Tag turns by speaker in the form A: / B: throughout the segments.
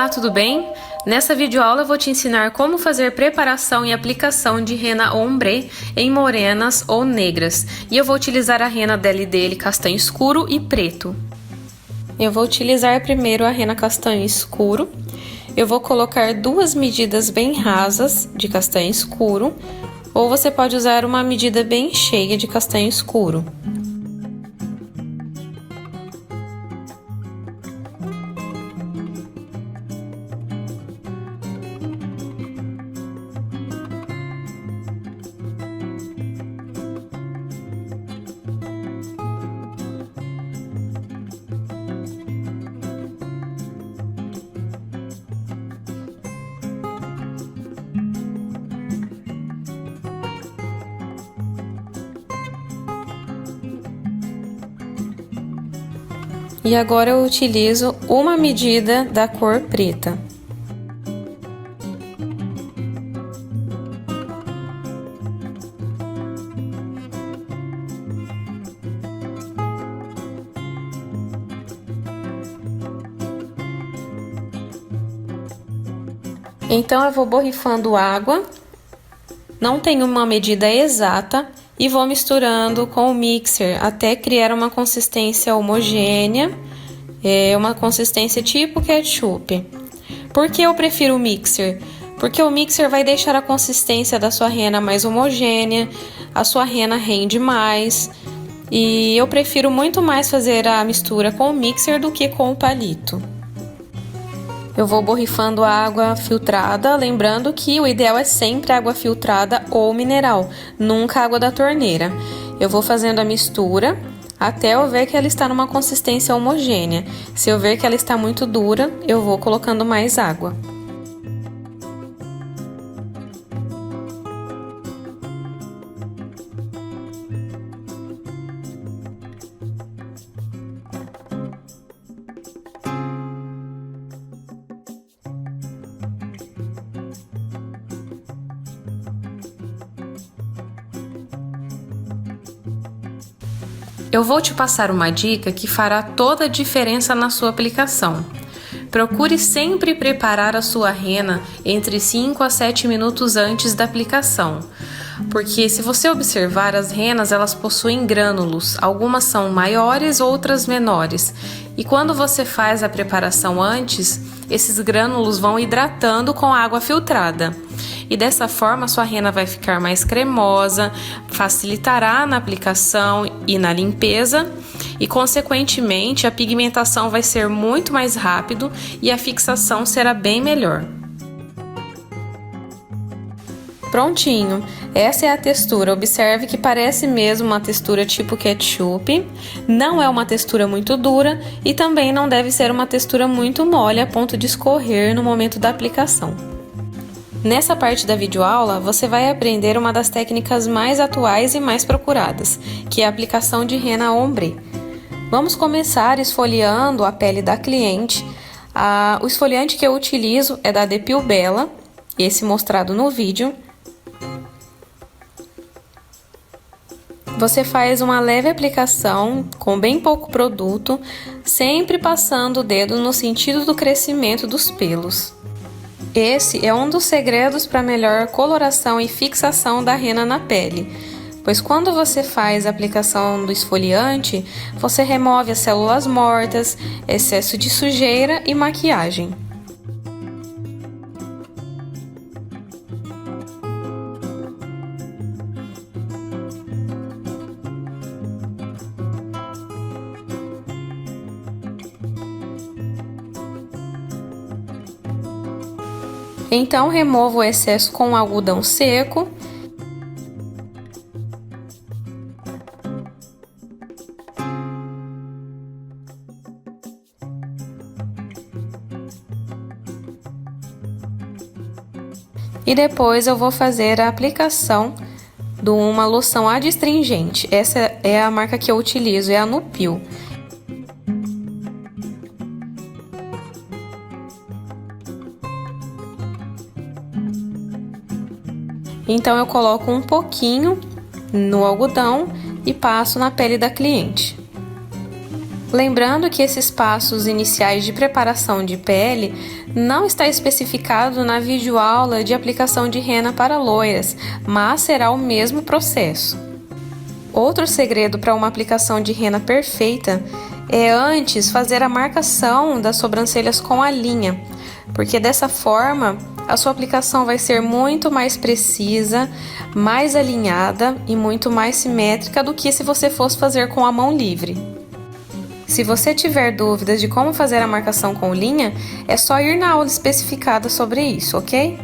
A: Olá, tudo bem? Nessa videoaula eu vou te ensinar como fazer preparação e aplicação de rena ombre em morenas ou negras. E eu vou utilizar a rena DLDL castanho escuro e preto. Eu vou utilizar primeiro a rena castanho escuro. Eu vou colocar 2 medidas bem rasas de castanho escuro, ou você pode usar uma medida bem cheia de castanho escuro. E agora eu utilizo uma medida da cor preta. Então eu vou borrifando água, não tenho uma medida exata, e vou misturando com o mixer até criar uma consistência homogênea, uma consistência tipo ketchup. Por que eu prefiro o mixer? Porque o mixer vai deixar a consistência da sua rena mais homogênea, a sua rena rende mais, e eu prefiro muito mais fazer a mistura com o mixer do que com o palito. Eu vou borrifando a água filtrada, lembrando que o ideal é sempre água filtrada ou mineral, nunca água da torneira. Eu vou fazendo a mistura até eu ver que ela está numa consistência homogênea. Se eu ver que ela está muito dura, eu vou colocando mais água. Eu vou te passar uma dica que fará toda a diferença na sua aplicação. Procure sempre preparar a sua rena entre 5 a 7 minutos antes da aplicação, porque se você observar, as renas elas possuem grânulos, algumas são maiores, outras menores, e quando você faz a preparação antes, esses grânulos vão hidratando com a água filtrada. E dessa forma sua rena vai ficar mais cremosa, facilitará na aplicação e na limpeza e consequentemente a pigmentação vai ser muito mais rápido e a fixação será bem melhor. Prontinho, essa é a textura. Observe que parece mesmo uma textura tipo ketchup, não é uma textura muito dura e também não deve ser uma textura muito mole a ponto de escorrer no momento da aplicação. Nessa parte da videoaula, você vai aprender uma das técnicas mais atuais e mais procuradas, que é a aplicação de rena ombre. Vamos começar esfoliando a pele da cliente. O esfoliante que eu utilizo é da Depil Bella, esse mostrado no vídeo. Você faz uma leve aplicação com bem pouco produto, sempre passando o dedo no sentido do crescimento dos pelos. Esse é um dos segredos para melhor coloração e fixação da rena na pele, pois quando você faz a aplicação do esfoliante, você remove as células mortas, excesso de sujeira e maquiagem. Então, removo o excesso com algodão seco. E depois eu vou fazer a aplicação de uma loção adstringente. Essa é a marca que eu utilizo, é a Nupil. Então eu coloco um pouquinho no algodão e passo na pele da cliente. Lembrando que esses passos iniciais de preparação de pele não está especificado na videoaula de aplicação de rena para loiras, mas será o mesmo processo. Outro segredo para uma aplicação de rena perfeita é antes fazer a marcação das sobrancelhas com a linha, porque dessa forma a sua aplicação vai ser muito mais precisa, mais alinhada e muito mais simétrica do que se você fosse fazer com a mão livre. Se você tiver dúvidas de como fazer a marcação com linha, é só ir na aula especificada sobre isso, ok?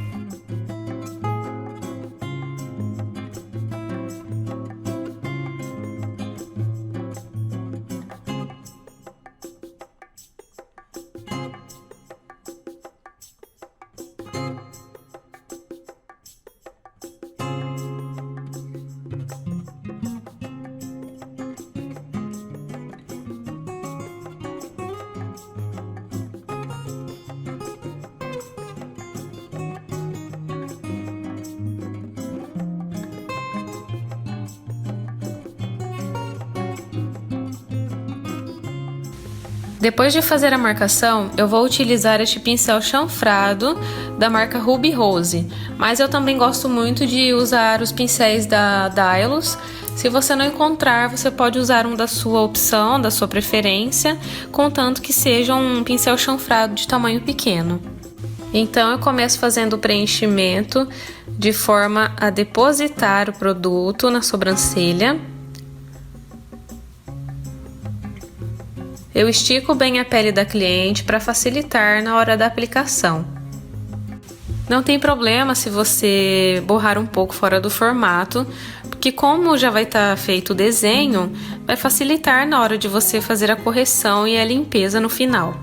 A: Depois de fazer a marcação, eu vou utilizar este pincel chanfrado da marca Ruby Rose, mas eu também gosto muito de usar os pincéis da Dylos. Se você não encontrar, você pode usar um da sua opção, da sua preferência, contanto que seja um pincel chanfrado de tamanho pequeno. Então eu começo fazendo o preenchimento de forma a depositar o produto na sobrancelha. Eu estico bem a pele da cliente para facilitar na hora da aplicação. Não tem problema se você borrar um pouco fora do formato, porque como já vai estar feito o desenho, vai facilitar na hora de você fazer a correção e a limpeza no final.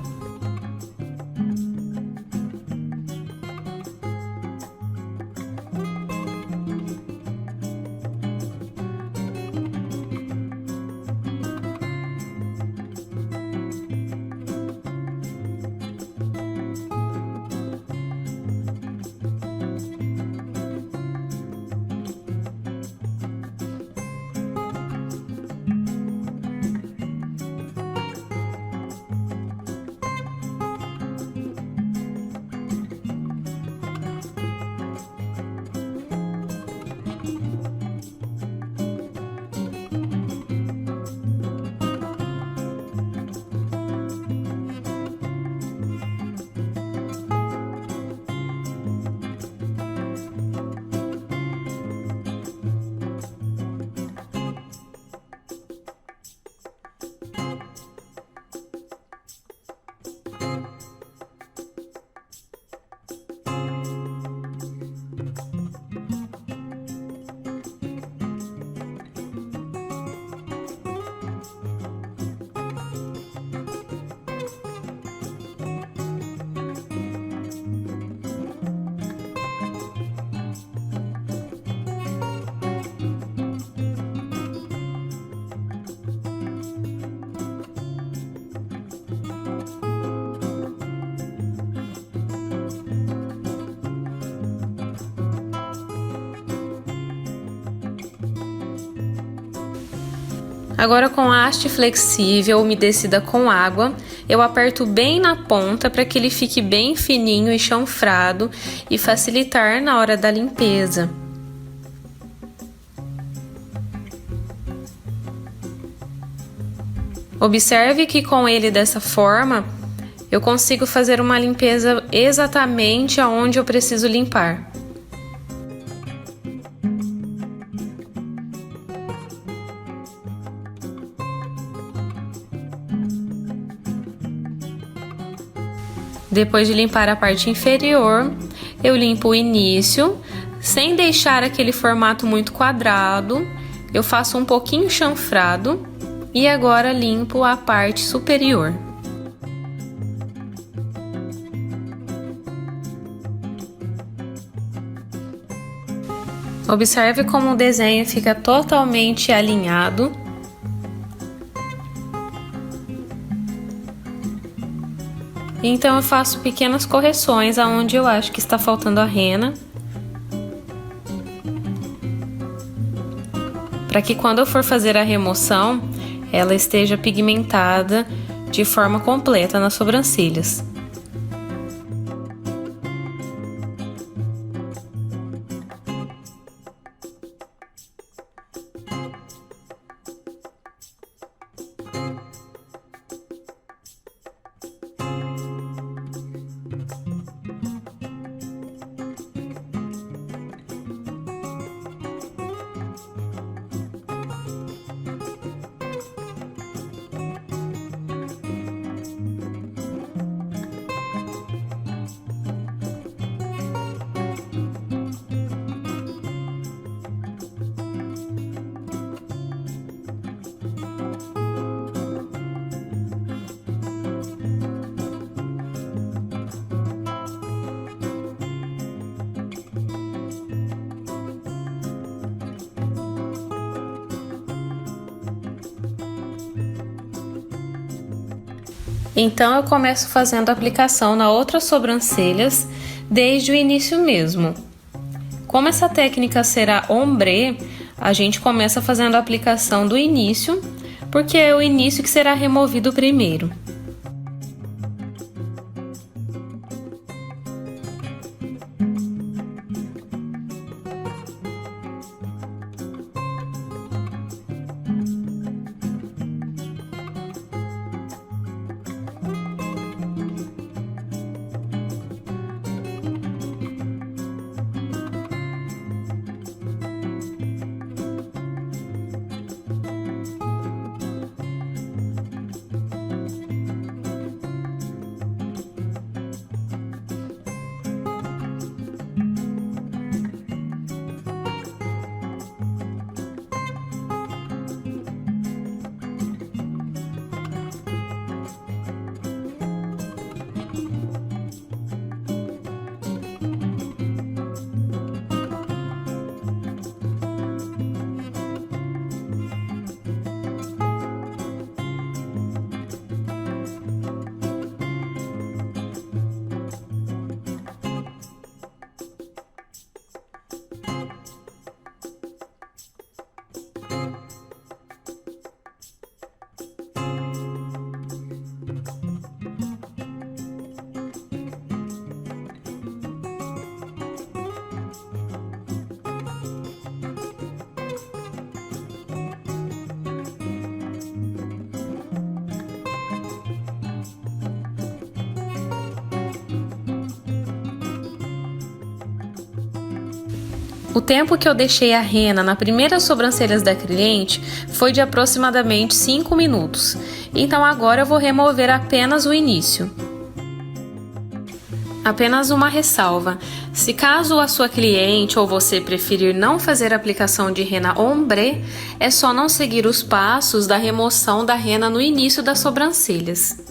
A: Agora com a haste flexível umedecida com água, eu aperto bem na ponta para que ele fique bem fininho e chanfrado e facilitar na hora da limpeza. Observe que com ele dessa forma, eu consigo fazer uma limpeza exatamente aonde eu preciso limpar. Depois de limpar a parte inferior, eu limpo o início, sem deixar aquele formato muito quadrado. Eu faço um pouquinho chanfrado e agora limpo a parte superior. Observe como o desenho fica totalmente alinhado. Então eu faço pequenas correções aonde eu acho que está faltando a rena, para que quando eu for fazer a remoção, ela esteja pigmentada de forma completa nas sobrancelhas. Então eu começo fazendo a aplicação na outras sobrancelhas desde o início mesmo. Como essa técnica será ombre, a gente começa fazendo a aplicação do início, porque é o início que será removido primeiro. O tempo que eu deixei a rena na primeira sobrancelhas da cliente foi de aproximadamente 5 minutos. Então agora eu vou remover apenas o início. Apenas uma ressalva: se caso a sua cliente ou você preferir não fazer a aplicação de rena ombre, é só não seguir os passos da remoção da rena no início das sobrancelhas.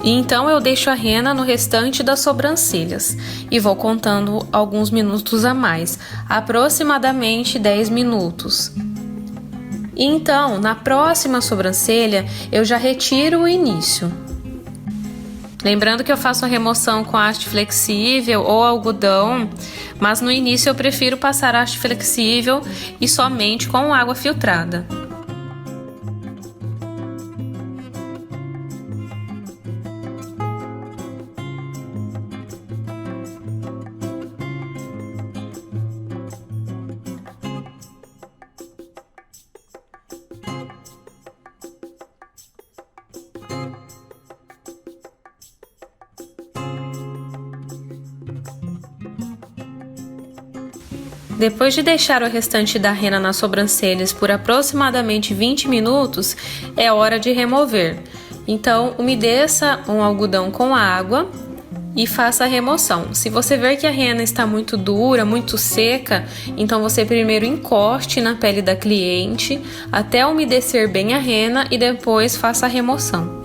A: E então eu deixo a rena no restante das sobrancelhas e vou contando alguns minutos a mais, aproximadamente 10 minutos. E então, na próxima sobrancelha, eu já retiro o início. Lembrando que eu faço a remoção com haste flexível ou algodão, mas no início eu prefiro passar haste flexível e somente com água filtrada. Depois de deixar o restante da rena nas sobrancelhas por aproximadamente 20 minutos, é hora de remover. Então, umedeça um algodão com água e faça a remoção. Se você ver que a rena está muito dura, muito seca, então você primeiro encoste na pele da cliente até umedecer bem a rena e depois faça a remoção.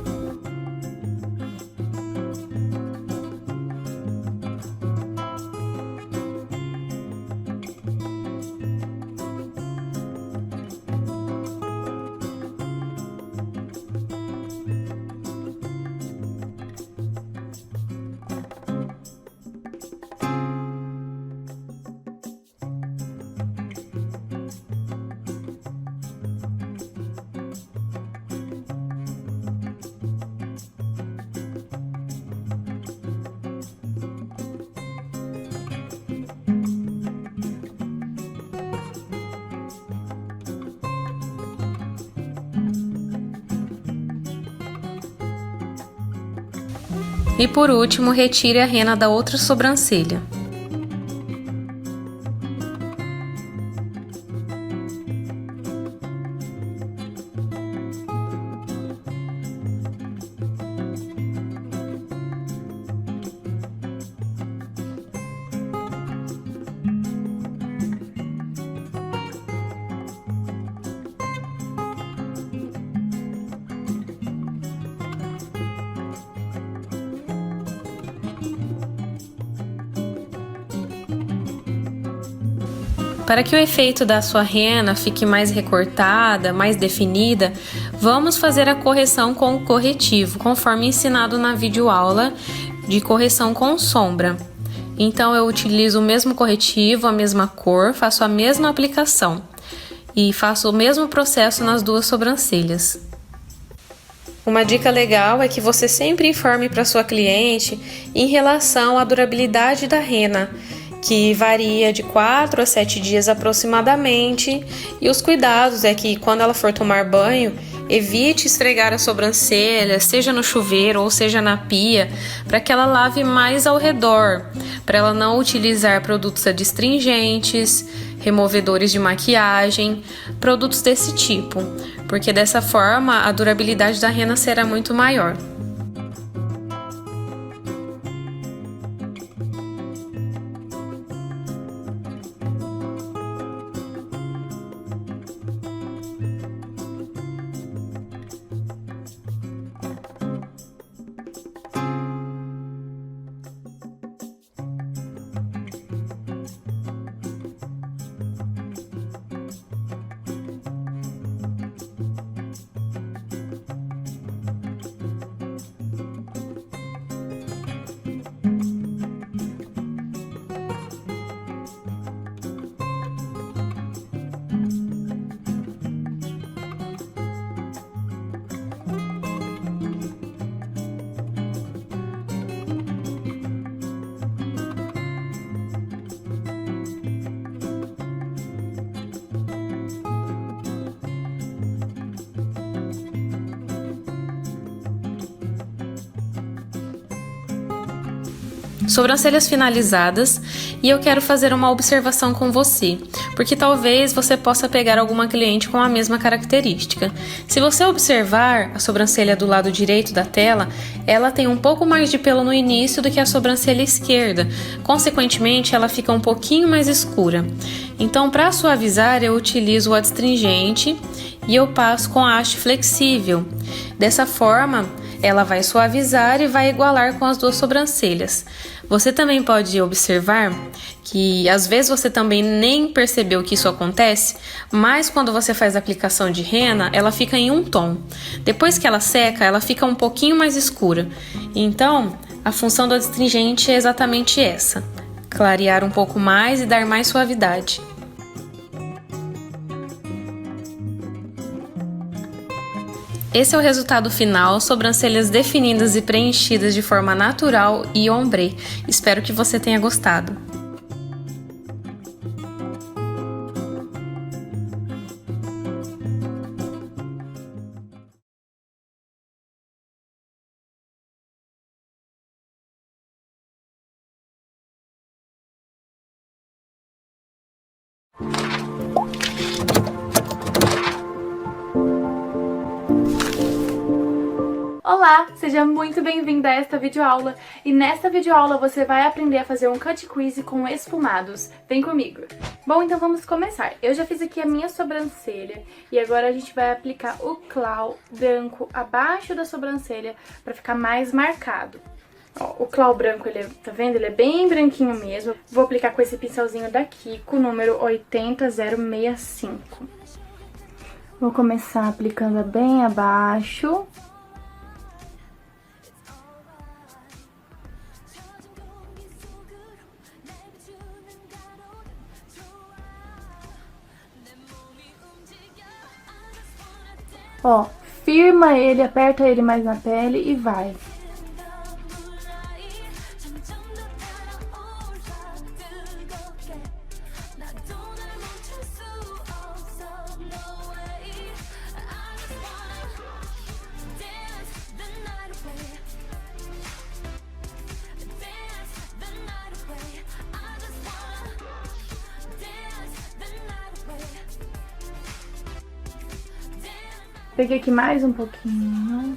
A: E por último, retire a rena da outra sobrancelha. Para que o efeito da sua rena fique mais recortada, mais definida, vamos fazer a correção com o corretivo, conforme ensinado na videoaula de correção com sombra. Então eu utilizo o mesmo corretivo, a mesma cor, faço a mesma aplicação e faço o mesmo processo nas duas sobrancelhas. Uma dica legal é que você sempre informe para sua cliente em relação à durabilidade da rena, que varia de 4 a 7 dias aproximadamente, e os cuidados é que quando ela for tomar banho, evite esfregar a sobrancelha, seja no chuveiro ou seja na pia, para que ela lave mais ao redor, para ela não utilizar produtos adstringentes, removedores de maquiagem, produtos desse tipo, porque dessa forma a durabilidade da rena será muito maior. Sobrancelhas finalizadas, e eu quero fazer uma observação com você, porque talvez você possa pegar alguma cliente com a mesma característica. Se você observar a sobrancelha do lado direito da tela, ela tem um pouco mais de pelo no início do que a sobrancelha esquerda, consequentemente ela fica um pouquinho mais escura. Então, para suavizar, eu utilizo o adstringente e eu passo com a haste flexível. Dessa forma, ela vai suavizar e vai igualar com as duas sobrancelhas. Você também pode observar que às vezes você também nem percebeu que isso acontece, mas quando você faz a aplicação de rena, ela fica em um tom. Depois que ela seca, ela fica um pouquinho mais escura. Então, a função do adstringente é exatamente essa: clarear um pouco mais e dar mais suavidade. Esse é o resultado final, sobrancelhas definidas e preenchidas de forma natural e ombré. Espero que você tenha gostado.
B: Olá, seja muito bem-vinda a esta videoaula. E nesta videoaula você vai aprender a fazer um cut crease com esfumados. Vem comigo! Bom, então vamos começar. Eu já fiz aqui a minha sobrancelha e agora a gente vai aplicar o clau branco abaixo da sobrancelha para ficar mais marcado. Ó, o clau branco, tá vendo? Ele é bem branquinho mesmo. Vou aplicar com esse pincelzinho da Kiko, número 80065. Vou começar aplicando bem abaixo. Ó, firma ele, aperta ele mais na pele e vai. Peguei aqui mais um pouquinho.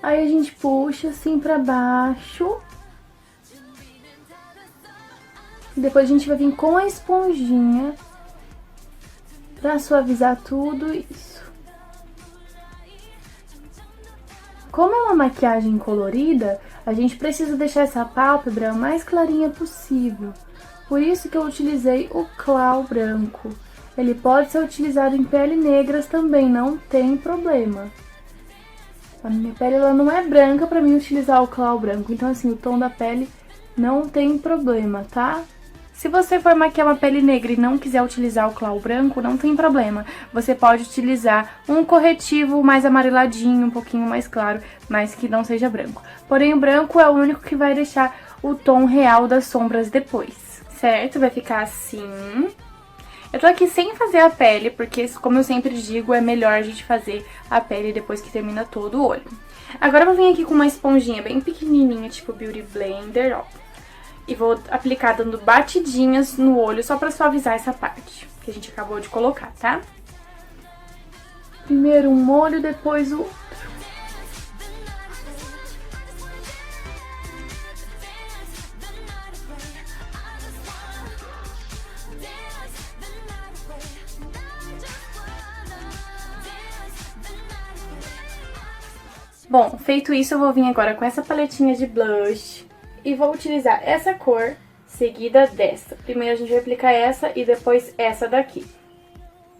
B: Aí a gente puxa assim pra baixo. Depois a gente vai vir com a esponjinha pra suavizar tudo isso. Como é uma maquiagem colorida, a gente precisa deixar essa pálpebra o mais clarinha possível. Por isso que eu utilizei o clau branco. Ele pode ser utilizado em pele negras também, não tem problema. A minha pele ela não é branca pra mim utilizar o clau branco, então assim, o tom da pele não tem problema, tá? Se você for maquiar uma pele negra e não quiser utilizar o clau branco, não tem problema. Você pode utilizar um corretivo mais amareladinho, um pouquinho mais claro, mas que não seja branco. Porém, o branco é o único que vai deixar o tom real das sombras depois, certo? Vai ficar assim. Eu tô aqui sem fazer a pele, porque, como eu sempre digo, é melhor a gente fazer a pele depois que termina todo o olho. Agora eu vou vir aqui com uma esponjinha bem pequenininha, tipo Beauty Blender, ó. E vou aplicar dando batidinhas no olho, só pra suavizar essa parte que a gente acabou de colocar, tá? Primeiro um olho, depois o outro. Bom, feito isso, eu vou vir agora com essa paletinha de blush e vou utilizar essa cor seguida dessa. Primeiro a gente vai aplicar essa e depois essa daqui.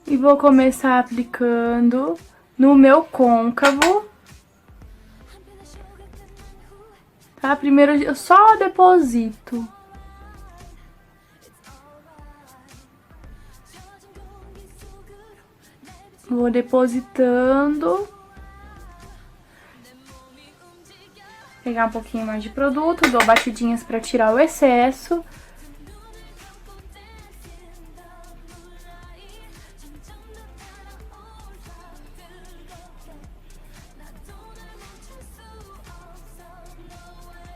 B: E vou começar aplicando no meu côncavo. Tá? Primeiro eu só deposito. Vou depositando. Pegar um pouquinho mais de produto, dou batidinhas pra tirar o excesso.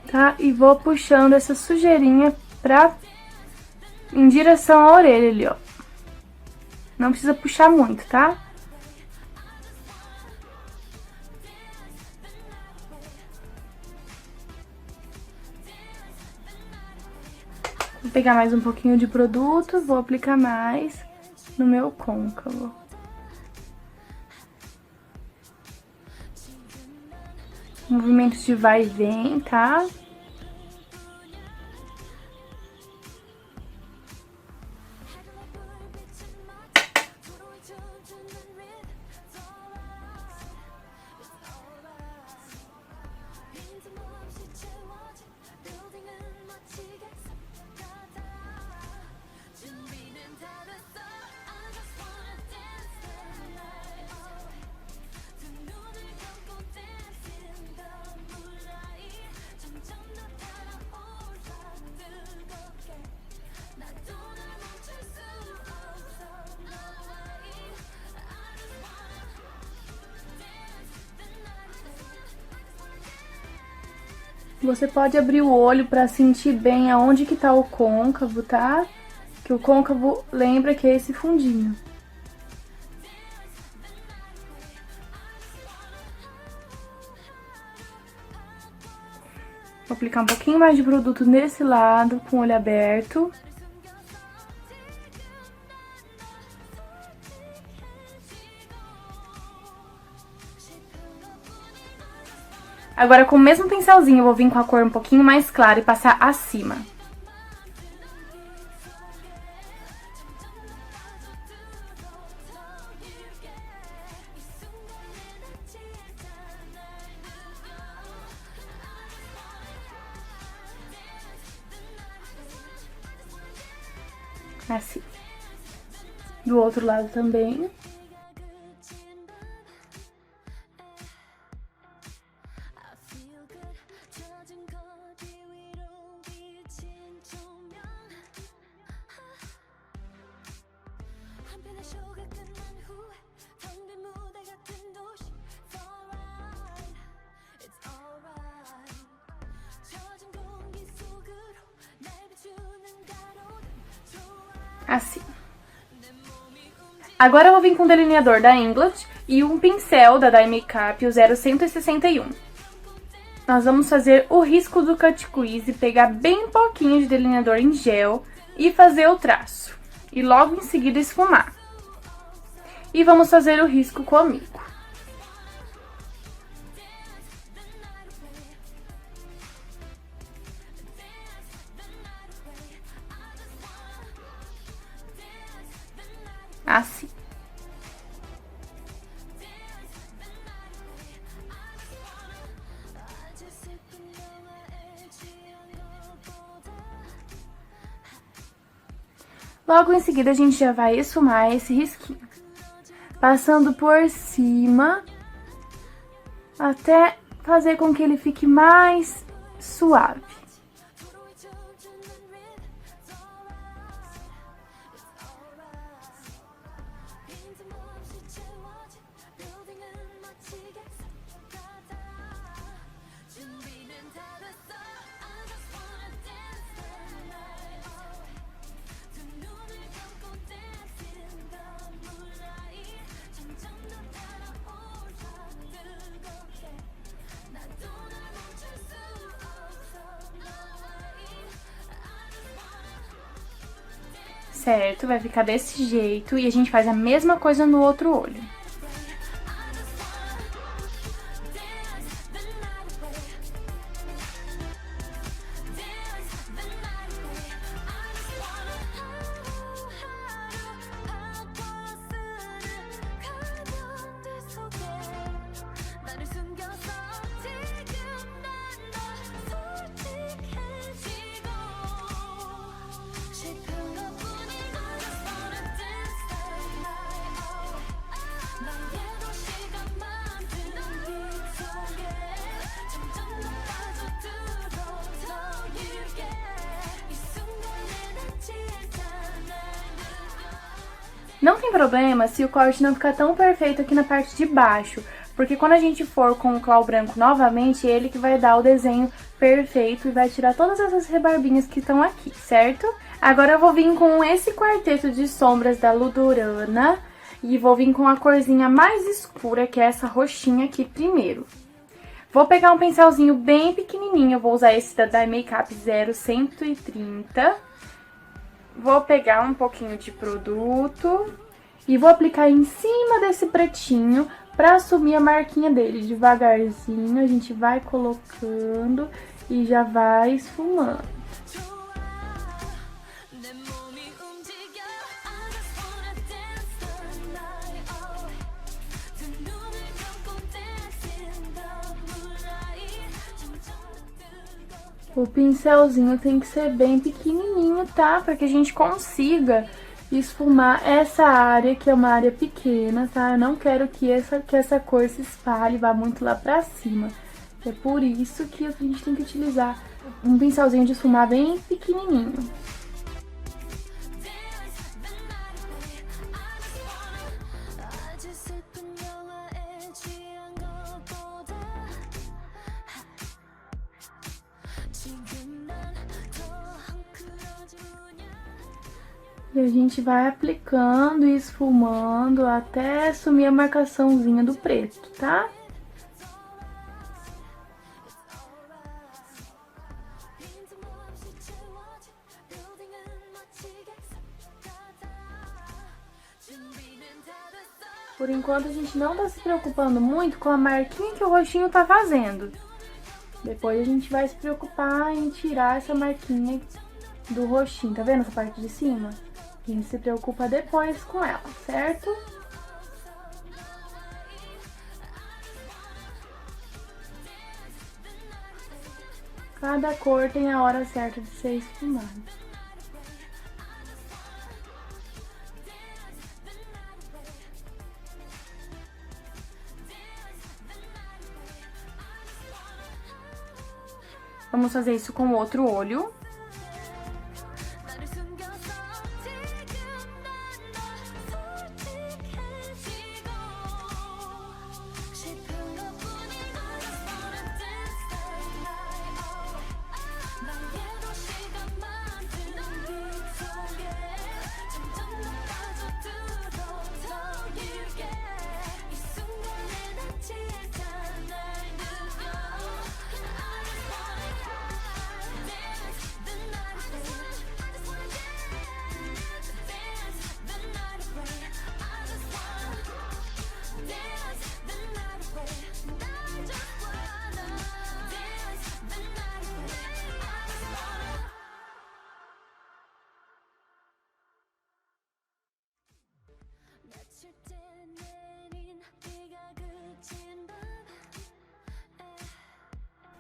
B: Tá? E vou puxando essa sujeirinha em direção à orelha ali, ó. Não precisa puxar muito, tá? Vou pegar mais um pouquinho de produto, vou aplicar mais no meu côncavo. Movimentos de vai e vem, tá? Você pode abrir o olho para sentir bem aonde que tá o côncavo, tá? Que o côncavo lembra que é esse fundinho. Vou aplicar um pouquinho mais de produto nesse lado, com o olho aberto. Agora, com o mesmo pincelzinho, eu vou vir com a cor um pouquinho mais clara e passar acima. Assim. Do outro lado também. Assim. Agora eu vou vir com o delineador da Inglot e um pincel da Dye Makeup, o 0161. Nós vamos fazer o risco do cut crease, pegar bem pouquinho de delineador em gel e fazer o traço. E logo em seguida esfumar. E vamos fazer o risco comigo. Assim. Logo em seguida, a gente já vai esfumar esse risquinho. Passando por cima, até fazer com que ele fique mais suave. Certo? Vai ficar desse jeito e a gente faz a mesma coisa no outro olho. Não tem problema se o corte não ficar tão perfeito aqui na parte de baixo, porque quando a gente for com o clau branco novamente, ele que vai dar o desenho perfeito e vai tirar todas essas rebarbinhas que estão aqui, certo? Agora eu vou vir com esse quarteto de sombras da Ludorana e vou vir com a corzinha mais escura, que é essa roxinha aqui primeiro. Vou pegar um pincelzinho bem pequenininho, eu vou usar esse da Dye Makeup 0130. Vou pegar um pouquinho de produto e vou aplicar em cima desse pretinho pra assumir a marquinha dele. Devagarzinho a gente vai colocando e já vai esfumando. O pincelzinho tem que ser bem pequenininho, tá? Para que a gente consiga esfumar essa área, que é uma área pequena, tá? Eu não quero que essa cor se espalhe, vá muito lá pra cima. É por isso que a gente tem que utilizar um pincelzinho de esfumar bem pequenininho. E a gente vai aplicando e esfumando até sumir a marcaçãozinha do preto, tá? Por enquanto a gente não tá se preocupando muito com a marquinha que o roxinho tá fazendo. Depois a gente vai se preocupar em tirar essa marquinha do roxinho, tá vendo essa parte de cima? A gente se preocupa depois com ela, certo? Cada cor tem a hora certa de ser esfumado. Vamos fazer isso com o outro olho.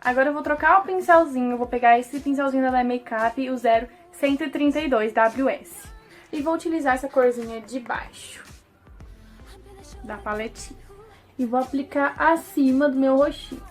B: Agora eu vou trocar o pincelzinho, vou pegar esse pincelzinho da Lé Makeup, o 0132 WS. E vou utilizar essa corzinha de baixo da paletinha. E vou aplicar acima do meu roxinho.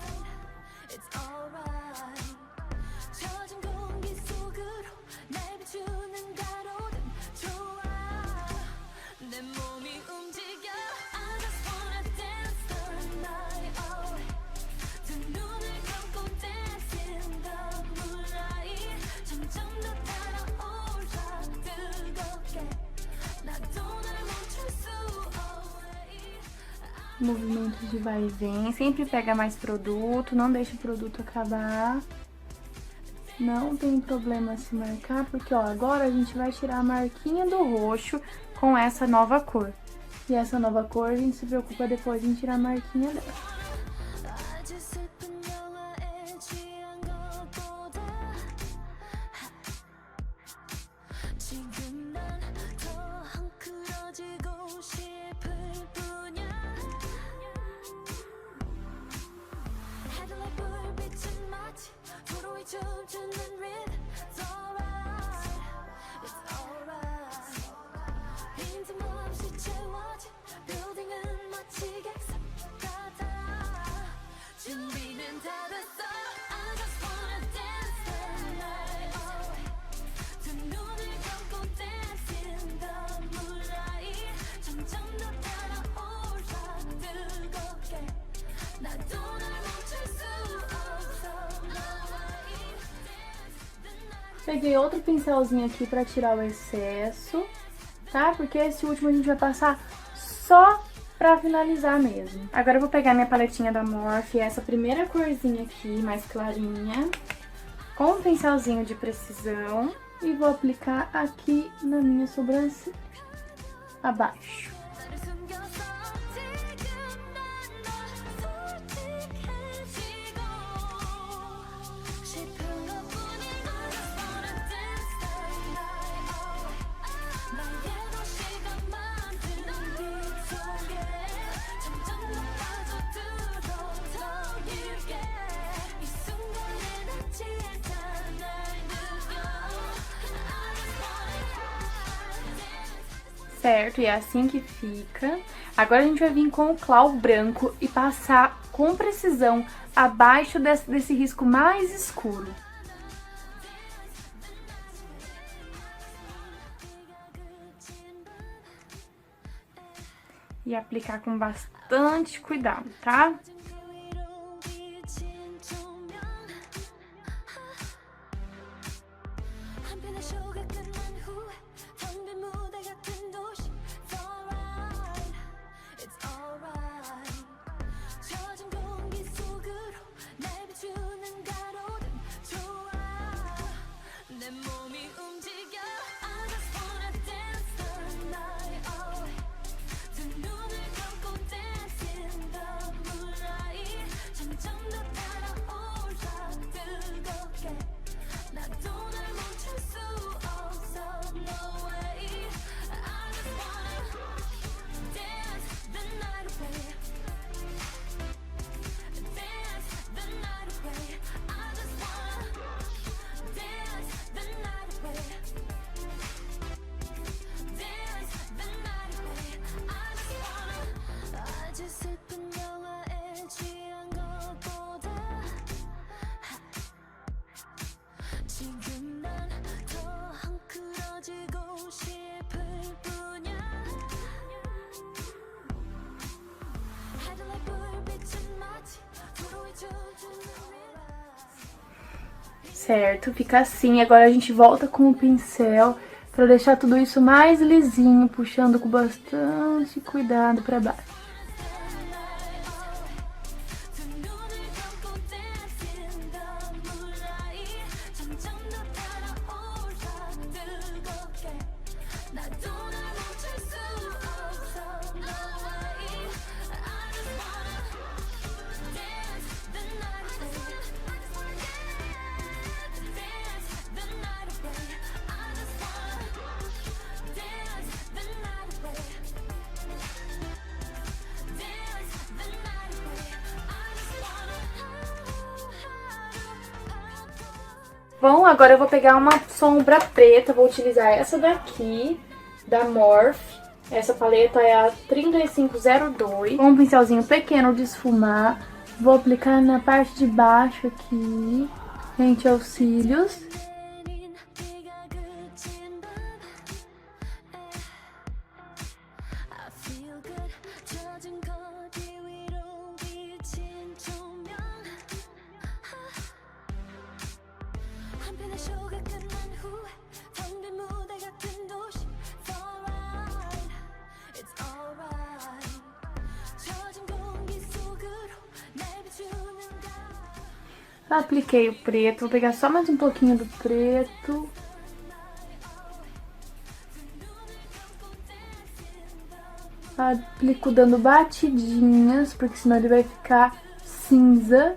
B: Movimentos de vai e vem, sempre pega mais produto, não deixa o produto acabar. Não tem problema se marcar, porque ó, agora a gente vai tirar a marquinha do roxo com essa nova cor. E essa nova cor a gente se preocupa depois em tirar a marquinha dela. Peguei outro pincelzinho aqui pra tirar o excesso, tá? Porque esse último a gente vai passar só pra finalizar mesmo. Agora eu vou pegar minha paletinha da Morphe, essa primeira corzinha aqui, mais clarinha, com um pincelzinho de precisão e vou aplicar aqui na minha sobrancelha, abaixo. Certo, e é assim que fica. Agora a gente vai vir com o clau branco e passar com precisão abaixo desse risco mais escuro. E aplicar com bastante cuidado, tá? certo? Fica assim. Agora a gente volta com o pincel pra deixar tudo isso mais lisinho, puxando com bastante cuidado pra baixo. Bom, agora eu vou pegar uma sombra preta, vou utilizar essa daqui, da Morphe. Essa paleta é a 3502. Com um pincelzinho pequeno de esfumar, vou aplicar na parte de baixo aqui, rente aos cílios. Apliquei o preto, vou pegar só mais um pouquinho do preto. Aplico dando batidinhas, porque senão ele vai ficar cinza.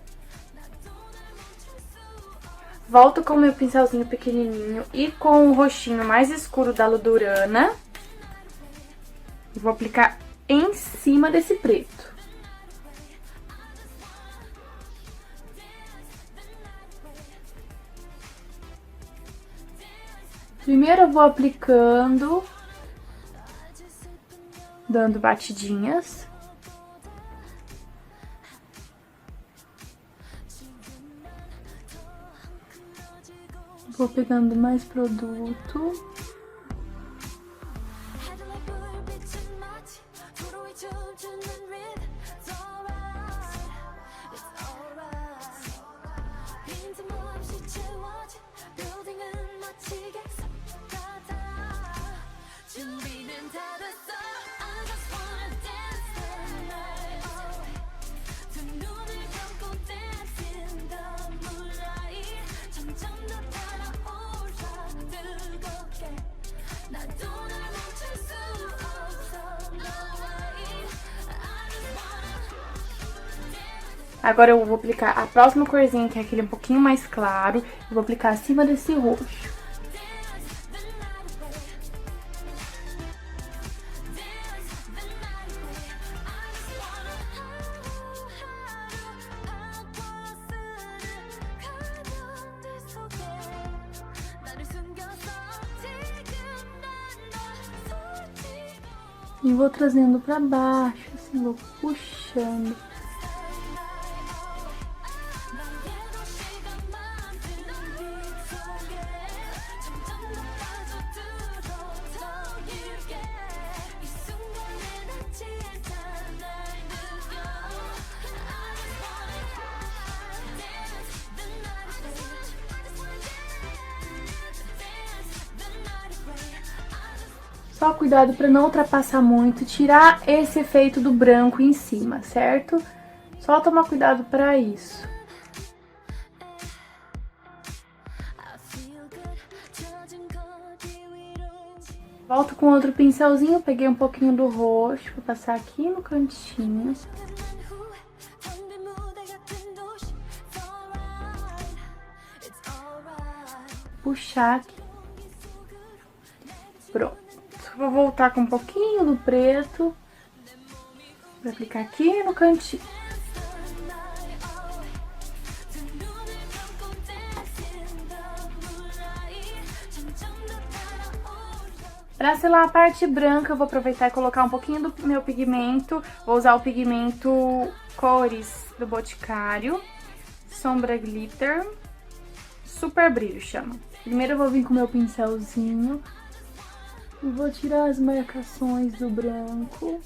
B: Volto com o meu pincelzinho pequenininho e com o roxinho mais escuro da Ludurana. E vou aplicar em cima desse preto. Primeiro eu vou aplicando, dando batidinhas. Vou pegando mais produto. Agora eu vou aplicar a próxima corzinha, que é aquele um pouquinho mais claro. Eu vou aplicar acima desse roxo. E vou trazendo pra baixo, assim, vou puxando. Só cuidado para não ultrapassar muito, tirar esse efeito do branco em cima, certo? Só tomar cuidado para isso. Volto com outro pincelzinho, peguei um pouquinho do roxo, vou passar aqui no cantinho. Puxar aqui. Pronto. Vou voltar com um pouquinho do preto. Vou aplicar aqui no cantinho. Pra selar a parte branca, eu vou aproveitar e colocar um pouquinho do meu pigmento. Vou usar o pigmento Cores do Boticário. Sombra Glitter. Super Brilho chama. Primeiro eu vou vir com o meu pincelzinho. E vou tirar as marcações do branco.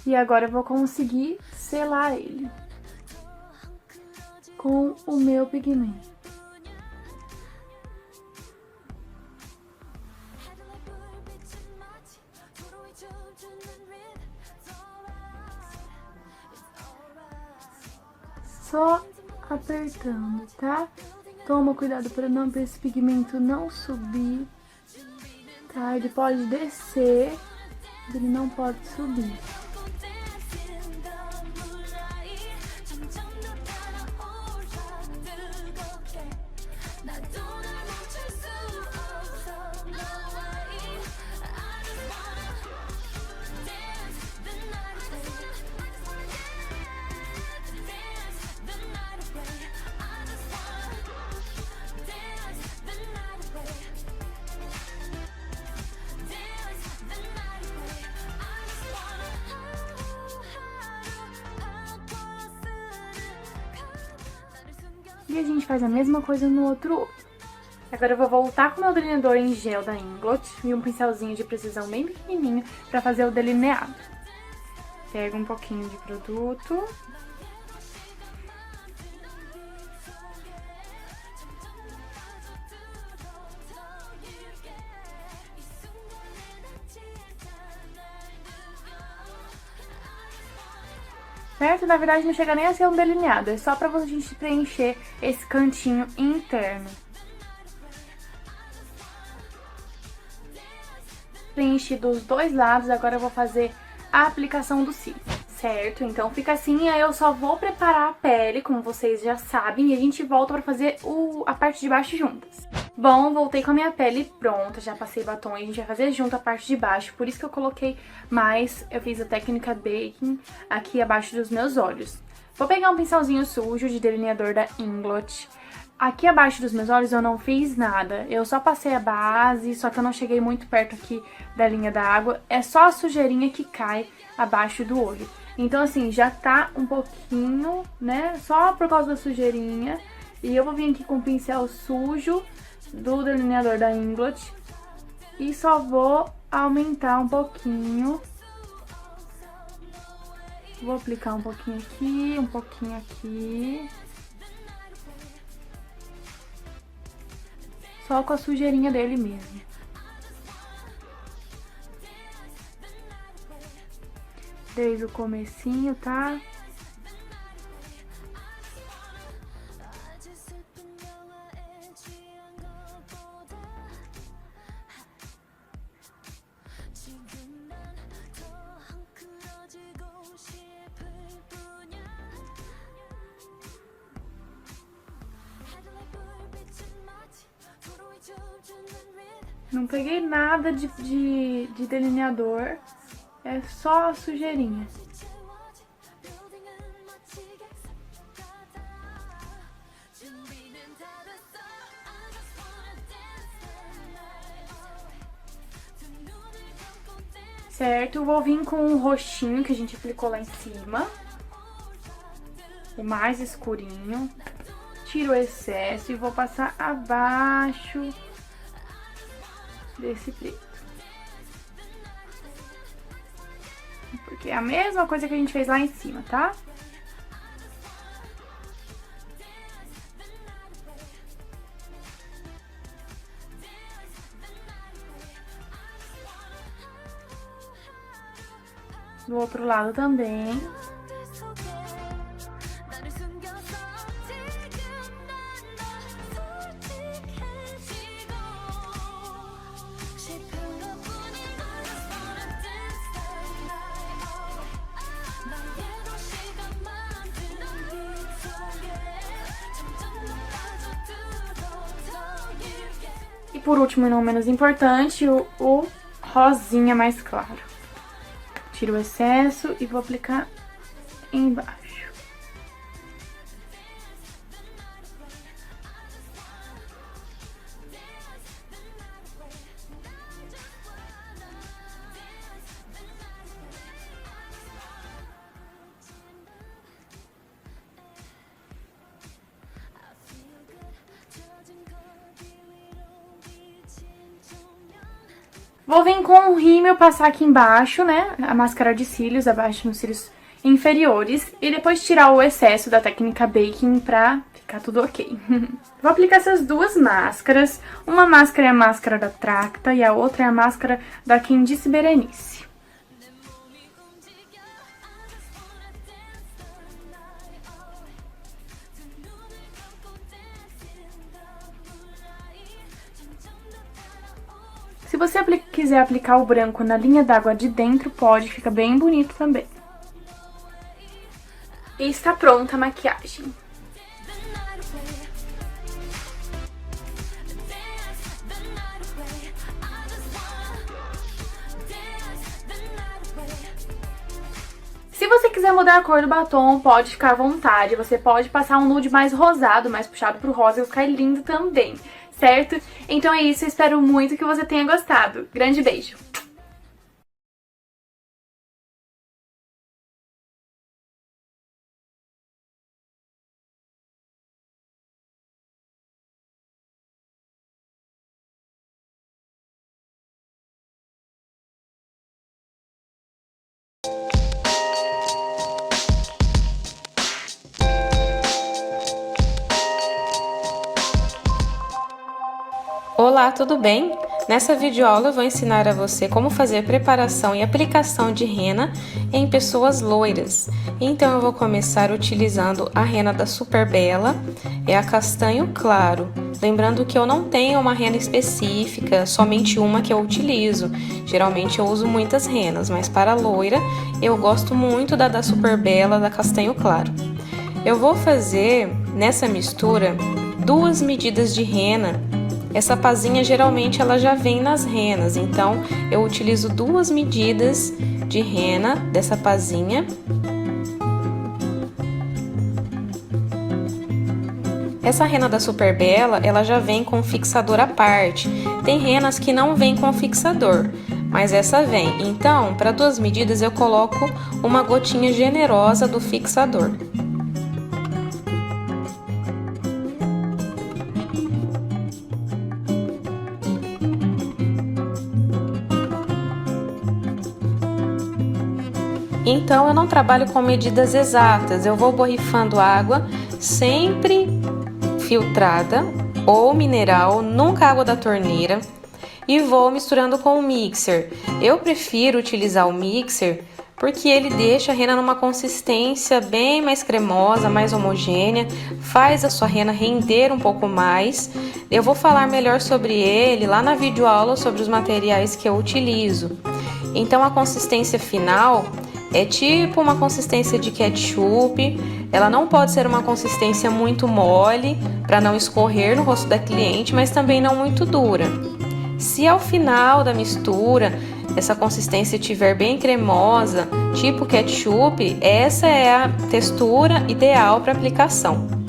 B: E agora eu vou conseguir selar ele com o meu pigmento. Só apertando, tá? Toma cuidado para esse pigmento não subir, tá? Ele pode descer, ele não pode subir. E a gente faz a mesma coisa no outro olho. Agora eu vou voltar com o meu delineador em gel da Inglot e um pincelzinho de precisão bem pequenininho pra fazer o delineado. Pego um pouquinho de produto. Certo? Na verdade não chega nem a ser um delineado, é só pra gente preencher esse cantinho interno. Preenchi dos dois lados, agora eu vou fazer a aplicação do cílio, certo? Então fica assim, aí eu só vou preparar a pele, como vocês já sabem, e a gente volta pra fazer a parte de baixo juntas. Bom, voltei com a minha pele pronta, já passei batom e a gente vai fazer junto a parte de baixo, por isso que eu coloquei mais, eu fiz a técnica baking aqui abaixo dos meus olhos. Vou pegar um pincelzinho sujo de delineador da Inglot. Aqui abaixo dos meus olhos eu não fiz nada, eu só passei a base, só que eu não cheguei muito perto aqui da linha da água, é só a sujeirinha que cai abaixo do olho. Então assim, já tá um pouquinho, né, só por causa da sujeirinha, e eu vou vir aqui com o pincel sujo do delineador da Inglot e só vou aumentar um pouquinho. Vou aplicar um pouquinho aqui, um pouquinho aqui. Só com a sujeirinha dele mesmo. Desde o comecinho, tá? Não peguei nada de delineador, é só a sujeirinha. Certo, vou vir com o roxinho que a gente aplicou lá em cima, o mais escurinho. Tiro o excesso e vou passar abaixo desse preto. Porque é a mesma coisa que a gente fez lá em cima, tá? Do outro lado também. E por último, e não menos importante, o rosinha mais claro. Tiro o excesso e vou aplicar embaixo. Vou vir com o rímel passar aqui embaixo, né? A máscara de cílios, abaixo nos cílios inferiores. E depois tirar o excesso da técnica baking pra ficar tudo ok. Vou aplicar essas duas máscaras. Uma máscara é a máscara da Tracta e a outra é a máscara da Candice Berenice. Se você quiser aplicar o branco na linha d'água de dentro, pode, fica bem bonito também. E está pronta a maquiagem. Se você quiser mudar a cor do batom, pode ficar à vontade. Você pode passar um nude mais rosado, mais puxado pro rosa, e ficar lindo também, certo? Então é isso, eu espero muito que você tenha gostado. Grande beijo!
A: Olá, tudo bem? Nessa videoaula eu vou ensinar a você como fazer preparação e aplicação de rena em pessoas loiras. Então eu vou começar utilizando a rena da Super Bella, é a castanho claro. Lembrando que eu não tenho uma rena específica, somente uma que eu utilizo. Geralmente eu uso muitas renas, mas para loira eu gosto muito da Super Bella, da castanho claro. Eu vou fazer nessa mistura 2 medidas de rena. Essa pazinha geralmente ela já vem nas renas, então eu utilizo 2 medidas de rena dessa pazinha. Essa rena da Super Bella, ela já vem com fixador à parte. Tem renas que não vem com fixador, mas essa vem. Então, para 2 medidas eu coloco uma gotinha generosa do fixador. Então eu não trabalho com medidas exatas, eu vou borrifando água, sempre filtrada ou mineral, nunca água da torneira, e vou misturando com o mixer. Eu prefiro utilizar o mixer porque ele deixa a rena numa consistência bem mais cremosa, mais homogênea, faz a sua rena render um pouco mais. Eu vou falar melhor sobre ele lá na videoaula sobre os materiais que eu utilizo. Então a consistência final é tipo uma consistência de ketchup, ela não pode ser uma consistência muito mole para não escorrer no rosto da cliente, mas também não muito dura. Se ao final da mistura essa consistência estiver bem cremosa, tipo ketchup, essa é a textura ideal para aplicação.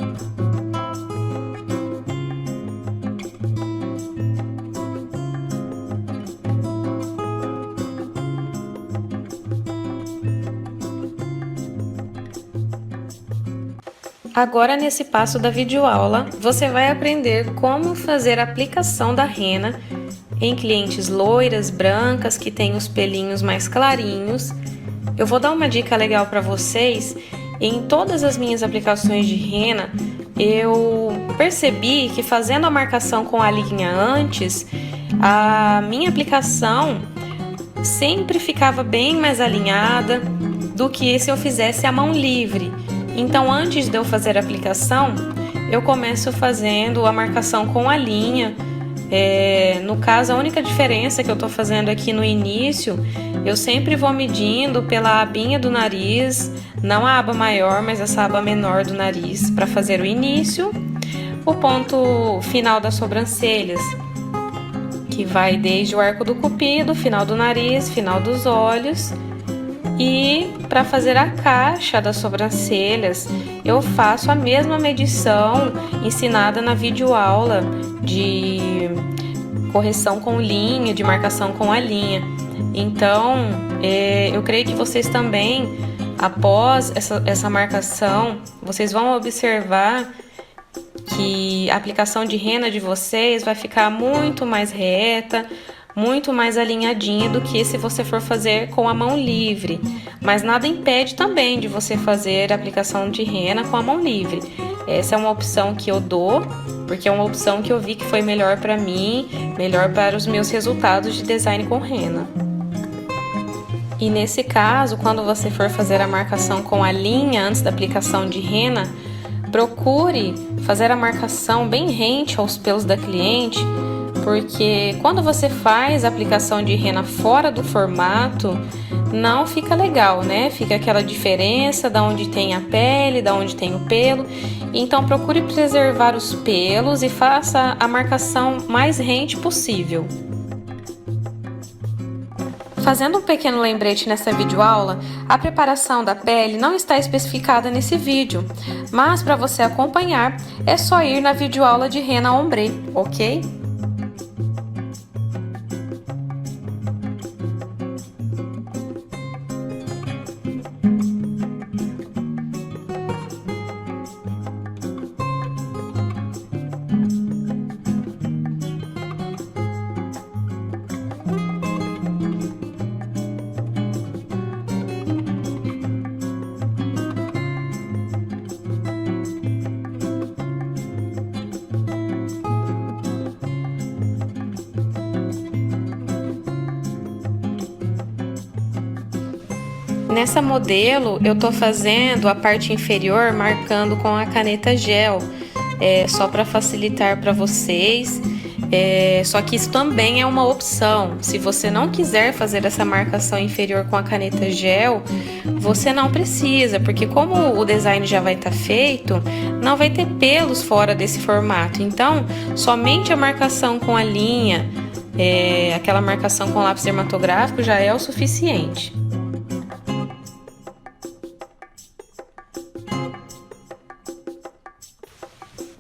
A: Agora, nesse passo da videoaula, você vai aprender como fazer a aplicação da rena em clientes loiras, brancas, que têm os pelinhos mais clarinhos. Eu vou dar uma dica legal para vocês. Em todas as minhas aplicações de rena, eu percebi que fazendo a marcação com a linha antes, a minha aplicação sempre ficava bem mais alinhada do que se eu fizesse a mão livre. Então, antes de eu fazer a aplicação, eu começo fazendo a marcação com a linha. No caso, a única diferença que eu tô fazendo aqui no início, eu sempre vou medindo pela abinha do nariz, não a aba maior, mas essa aba menor do nariz, para fazer o início. O ponto final das sobrancelhas, que vai desde o arco do cupido, final do nariz, final dos olhos. E para fazer a caixa das sobrancelhas, eu faço a mesma medição ensinada na videoaula de correção com linha, de marcação com a linha. Então, eu creio que vocês também, após essa marcação, vocês vão observar que a aplicação de rena de vocês vai ficar muito mais reta, muito mais alinhadinha do que se você for fazer com a mão livre. Mas nada impede também de você fazer a aplicação de rena com a mão livre. Essa é uma opção que eu dou, porque é uma opção que eu vi que foi melhor para mim, melhor para os meus resultados de design com rena. E nesse caso, quando você for fazer a marcação com a linha antes da aplicação de rena, procure fazer a marcação bem rente aos pelos da cliente, porque quando você faz a aplicação de rena fora do formato, não fica legal, né? Fica aquela diferença da onde tem a pele, da onde tem o pelo. Então procure preservar os pelos e faça a marcação mais rente possível. Fazendo um pequeno lembrete nessa videoaula, a preparação da pele não está especificada nesse vídeo, mas para você acompanhar é só ir na videoaula de rena ombre, ok? Nessa modelo, eu tô fazendo a parte inferior marcando com a caneta gel, só para facilitar para vocês. Só que isso também é uma opção. Se você não quiser fazer essa marcação inferior com a caneta gel, você não precisa, porque como o design já vai estar feito, não vai ter pelos fora desse formato. Então, somente a marcação com a linha, aquela marcação com lápis dermatográfico já é o suficiente.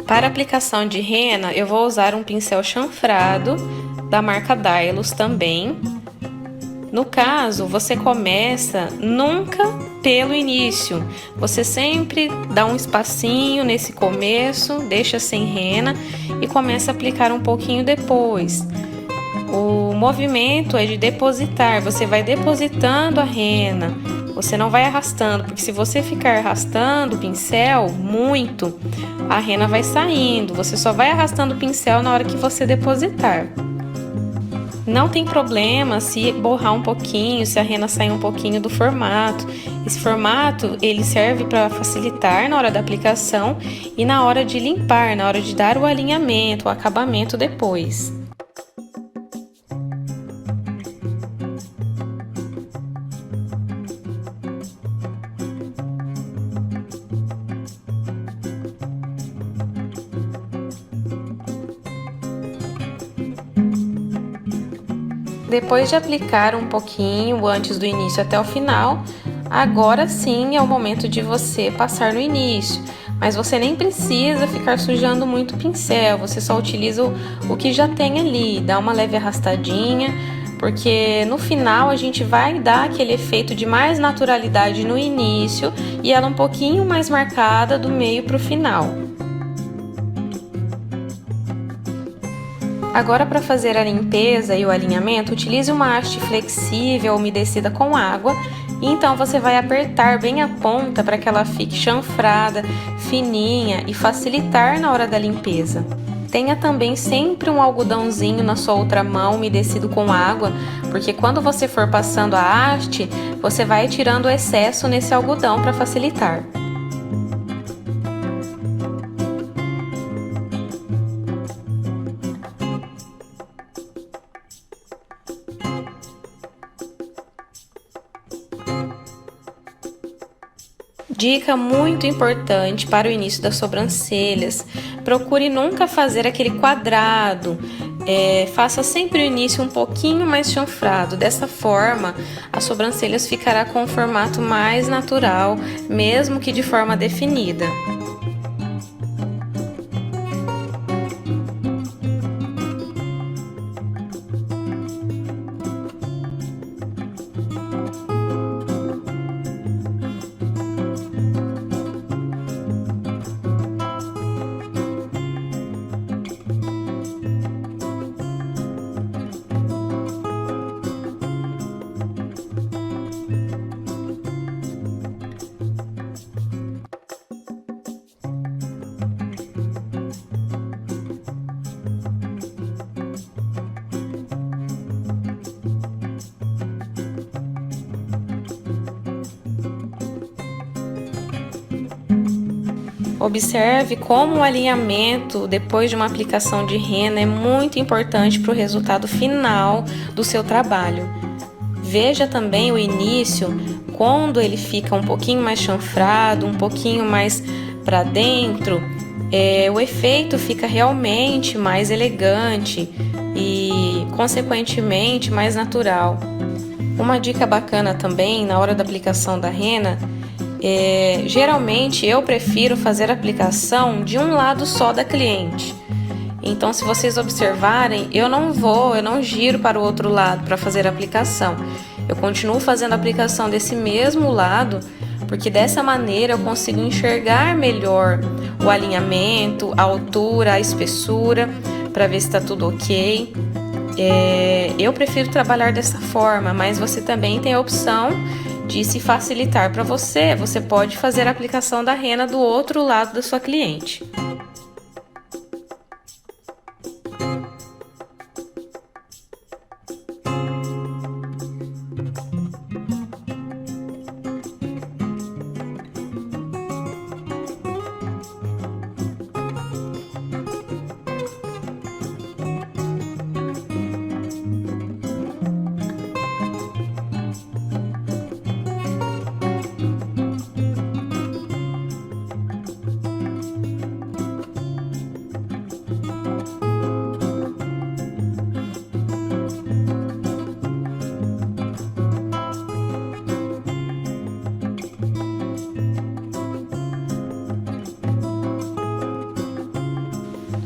A: Para aplicação de rena, eu vou usar um pincel chanfrado da marca Dailus também. No caso, você começa nunca pelo início. Você sempre dá um espacinho nesse começo, deixa sem rena e começa a aplicar um pouquinho depois. O movimento é de depositar, você vai depositando a rena. Você não vai arrastando, porque se você ficar arrastando o pincel muito, a rena vai saindo. Você só vai arrastando o pincel na hora que você depositar. Não tem problema se borrar um pouquinho, se a rena sair um pouquinho do formato. Esse formato, ele serve para facilitar na hora da aplicação e na hora de limpar, na hora de dar o alinhamento, o acabamento depois. Depois de aplicar um pouquinho antes do início até o final, agora sim é o momento de você passar no início. Mas você nem precisa ficar sujando muito o pincel, você só utiliza o que já tem ali, dá uma leve arrastadinha, porque no final a gente vai dar aquele efeito de mais naturalidade no início e ela um pouquinho mais marcada do meio para o final. Agora, para fazer a limpeza e o alinhamento, utilize uma haste flexível umedecida com água e então você vai apertar bem a ponta para que ela fique chanfrada, fininha e facilitar na hora da limpeza. Tenha também sempre um algodãozinho na sua outra mão umedecido com água, porque quando você for passando a haste, você vai tirando o excesso nesse algodão para facilitar. Dica muito importante para o início das sobrancelhas: procure nunca fazer aquele quadrado, faça sempre o início um pouquinho mais chanfrado. Dessa forma, as sobrancelhas ficará com um formato mais natural, mesmo que de forma definida. Observe como o alinhamento depois de uma aplicação de rena é muito importante para o resultado final do seu trabalho. Veja também o início, quando ele fica um pouquinho mais chanfrado, um pouquinho mais para dentro, o efeito fica realmente mais elegante e, consequentemente, mais natural. Uma dica bacana também na hora da aplicação da rena geralmente eu prefiro fazer a aplicação de um lado só da cliente. Então, se vocês observarem, eu não giro para o outro lado para fazer a aplicação. Eu continuo fazendo a aplicação desse mesmo lado, porque dessa maneira eu consigo enxergar melhor o alinhamento, a altura, a espessura, para ver se está tudo ok. Eu prefiro trabalhar dessa forma, mas você também tem a opção de se facilitar para você. Você pode fazer a aplicação da rena do outro lado da sua cliente.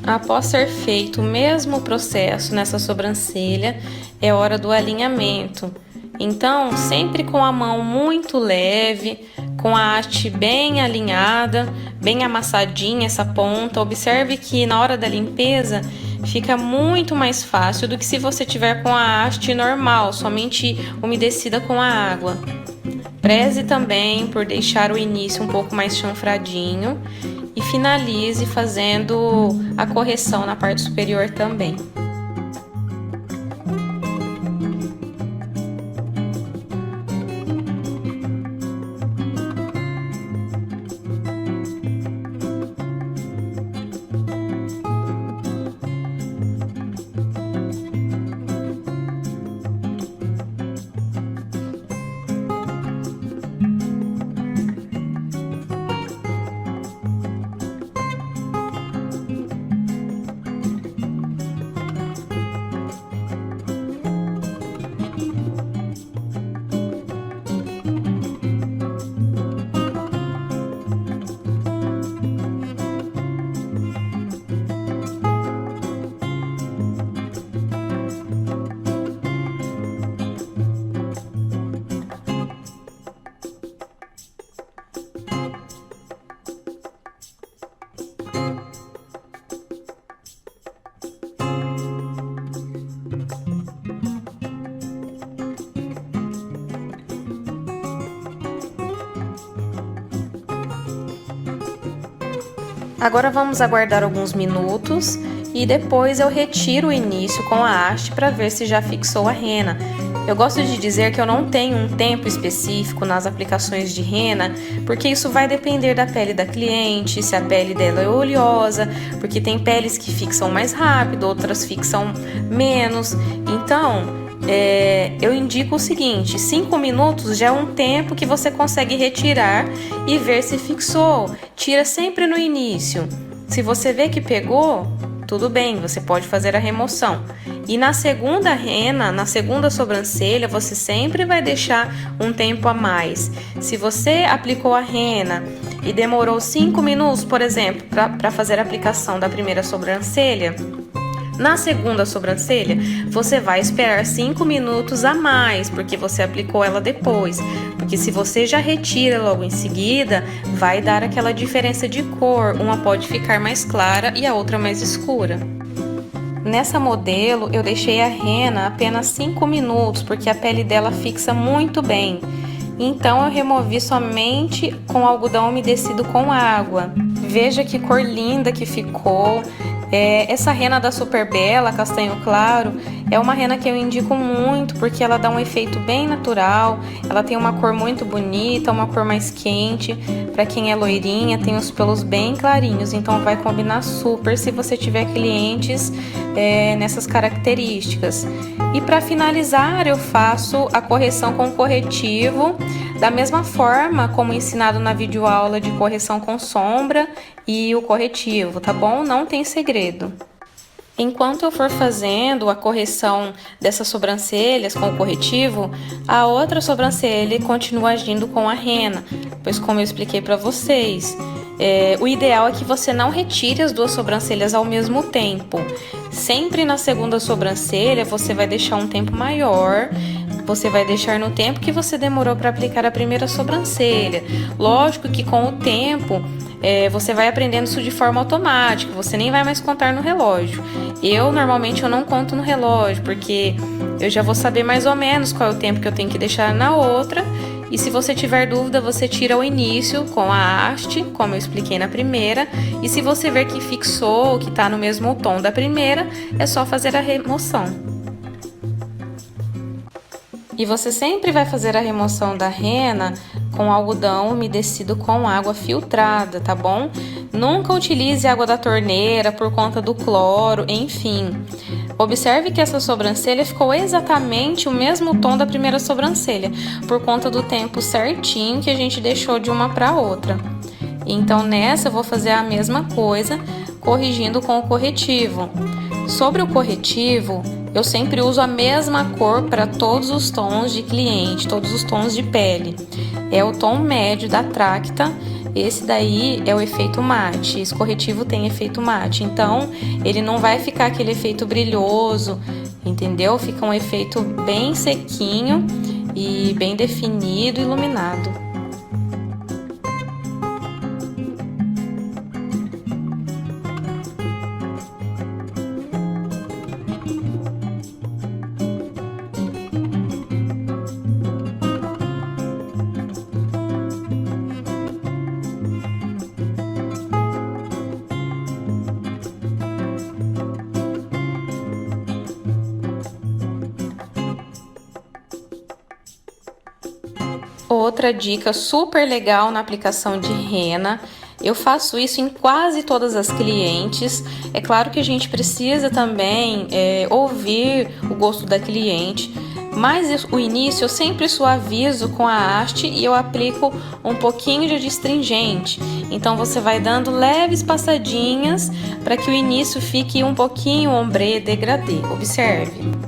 A: Após ser feito o mesmo processo nessa sobrancelha, é hora do alinhamento. Então, sempre com a mão muito leve, com a haste bem alinhada, bem amassadinha essa ponta. Observe que na hora da limpeza fica muito mais fácil do que se você tiver com a haste normal, somente umedecida com a água. Preze também por deixar o início um pouco mais chanfradinho e finalize fazendo a correção na parte superior também. Agora vamos aguardar alguns minutos e depois eu retiro o início com a haste para ver se já fixou a rena. Eu gosto de dizer que eu não tenho um tempo específico nas aplicações de rena, porque isso vai depender da pele da cliente, se a pele dela é oleosa, porque tem peles que fixam mais rápido, outras fixam menos. Então, eu indico o seguinte: 5 minutos já é um tempo que você consegue retirar e ver se fixou. Tira sempre no início. Se você vê que pegou, tudo bem, você pode fazer a remoção. E na segunda rena, na segunda sobrancelha, você sempre vai deixar um tempo a mais. Se você aplicou a rena e demorou 5 minutos, por exemplo, para fazer a aplicação da primeira sobrancelha, na segunda sobrancelha, você vai esperar 5 minutos a mais, porque você aplicou ela depois. Porque se você já retira logo em seguida, vai dar aquela diferença de cor. Uma pode ficar mais clara e a outra mais escura. Nessa modelo, eu deixei a rena apenas 5 minutos, porque a pele dela fixa muito bem. Então, eu removi somente com algodão umedecido com água. Veja que cor linda que ficou. Essa rena da Super Bella, castanho claro, É uma rena que eu indico muito porque ela dá um efeito bem natural, ela tem uma cor muito bonita, uma cor mais quente. Para quem é loirinha, tem os pelos bem clarinhos, então vai combinar super se você tiver clientes nessas características. E para finalizar, eu faço a correção com corretivo, da mesma forma como ensinado na videoaula de correção com sombra e o corretivo, tá bom? Não tem segredo. Enquanto eu for fazendo a correção dessas sobrancelhas com o corretivo, a outra sobrancelha continua agindo com a rena, pois como eu expliquei para vocês, o ideal é que você não retire as duas sobrancelhas ao mesmo tempo. Sempre na segunda sobrancelha você vai deixar um tempo maior. Você vai deixar no tempo que você demorou para aplicar a primeira sobrancelha. Lógico que com o tempo você vai aprendendo isso de forma automática, você nem vai mais contar no relógio. Normalmente eu não conto no relógio, porque eu já vou saber mais ou menos qual é o tempo que eu tenho que deixar na outra. E se você tiver dúvida, você tira o início com a haste, como eu expliquei na primeira. E se você ver que fixou, que está no mesmo tom da primeira, é só fazer a remoção. E você sempre vai fazer a remoção da rena com algodão umedecido com água filtrada, tá bom? Nunca utilize água da torneira por conta do cloro, enfim. Observe que essa sobrancelha ficou exatamente o mesmo tom da primeira sobrancelha, por conta do tempo certinho que a gente deixou de uma para outra. Então nessa eu vou fazer a mesma coisa, corrigindo com o corretivo. Sobre o corretivo, eu sempre uso a mesma cor para todos os tons de cliente, todos os tons de pele. É o tom médio da Tracta. Esse daí é o efeito mate. Esse corretivo tem efeito mate, então ele não vai ficar aquele efeito brilhoso, entendeu? Fica um efeito bem sequinho e bem definido, iluminado. Outra dica super legal na aplicação de rena, eu faço isso em quase todas as clientes. É claro que a gente precisa também ouvir o gosto da cliente, mas o início eu sempre suavizo com a haste e eu aplico um pouquinho de adstringente. Então você vai dando leves passadinhas para que o início fique um pouquinho ombré degradê. Observe.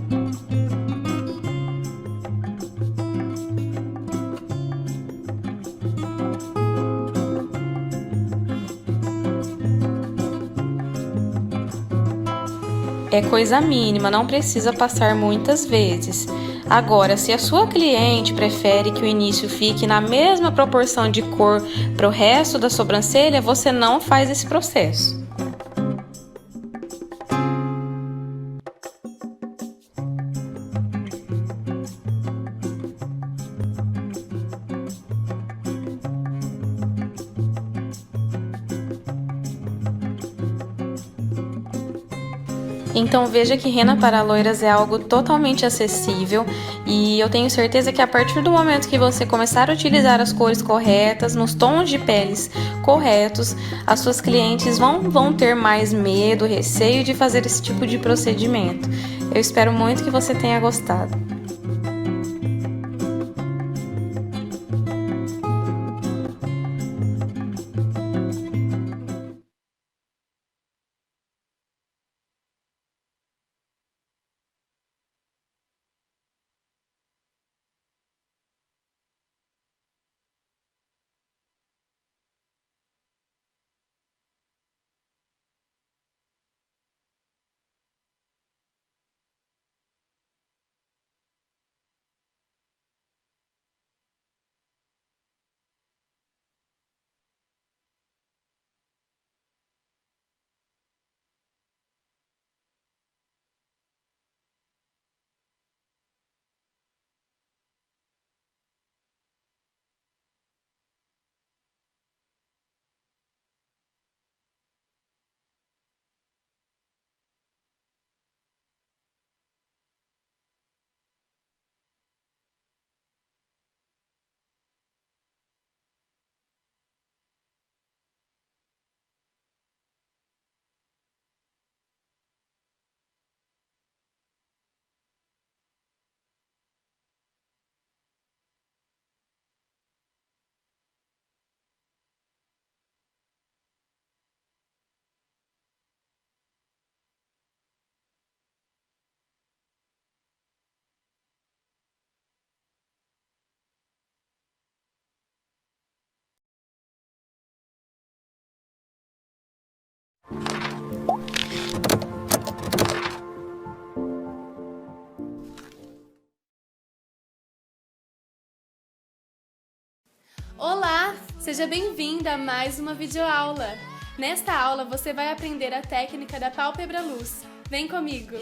A: É coisa mínima, não precisa passar muitas vezes. Agora, se a sua cliente prefere que o início fique na mesma proporção de cor para o resto da sobrancelha, você não faz esse processo. Então veja que rena para loiras é algo totalmente acessível e eu tenho certeza que a partir do momento que você começar a utilizar as cores corretas, nos tons de peles corretos, as suas clientes vão ter mais medo, receio de fazer esse tipo de procedimento. Eu espero muito que você tenha gostado.
C: Olá! Seja bem-vinda a mais uma videoaula. Nesta aula você vai aprender a técnica da pálpebra luz. Vem comigo!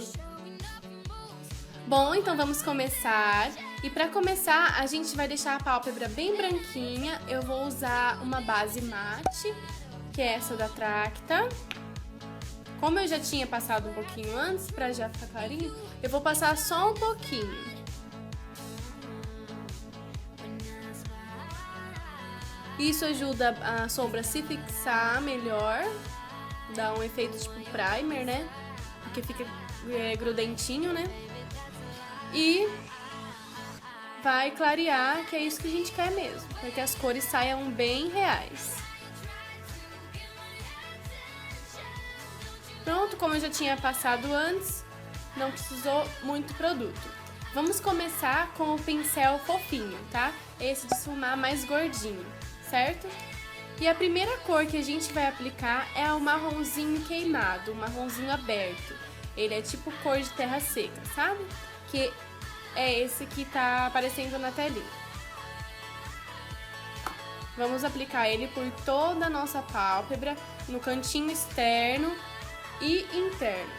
C: Bom, então vamos começar. E para começar, a gente vai deixar a pálpebra bem branquinha. Eu vou usar uma base mate, que é essa da Tracta. Como eu já tinha passado um pouquinho antes, para já ficar clarinho, eu vou passar só um pouquinho. Isso ajuda a sombra a se fixar melhor, dá um efeito tipo primer, né? Porque fica grudentinho, né? E vai clarear, que é isso que a gente quer mesmo, para que as cores saiam bem reais. Pronto, como eu já tinha passado antes, não precisou muito produto. Vamos começar com o pincel fofinho, tá? Esse de esfumar mais gordinho, certo? E a primeira cor que a gente vai aplicar é o marronzinho queimado, o marronzinho aberto. Ele é tipo cor de terra seca, sabe? Que é esse que tá aparecendo na telinha. Vamos aplicar ele por toda a nossa pálpebra, no cantinho externo e interno,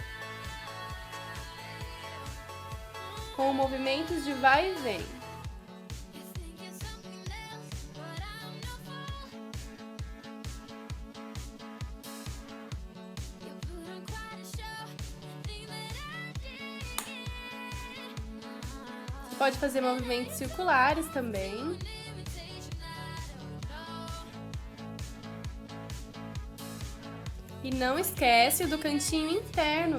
C: com movimentos de vai e vem. Você pode fazer movimentos circulares também. E não esquece do cantinho interno.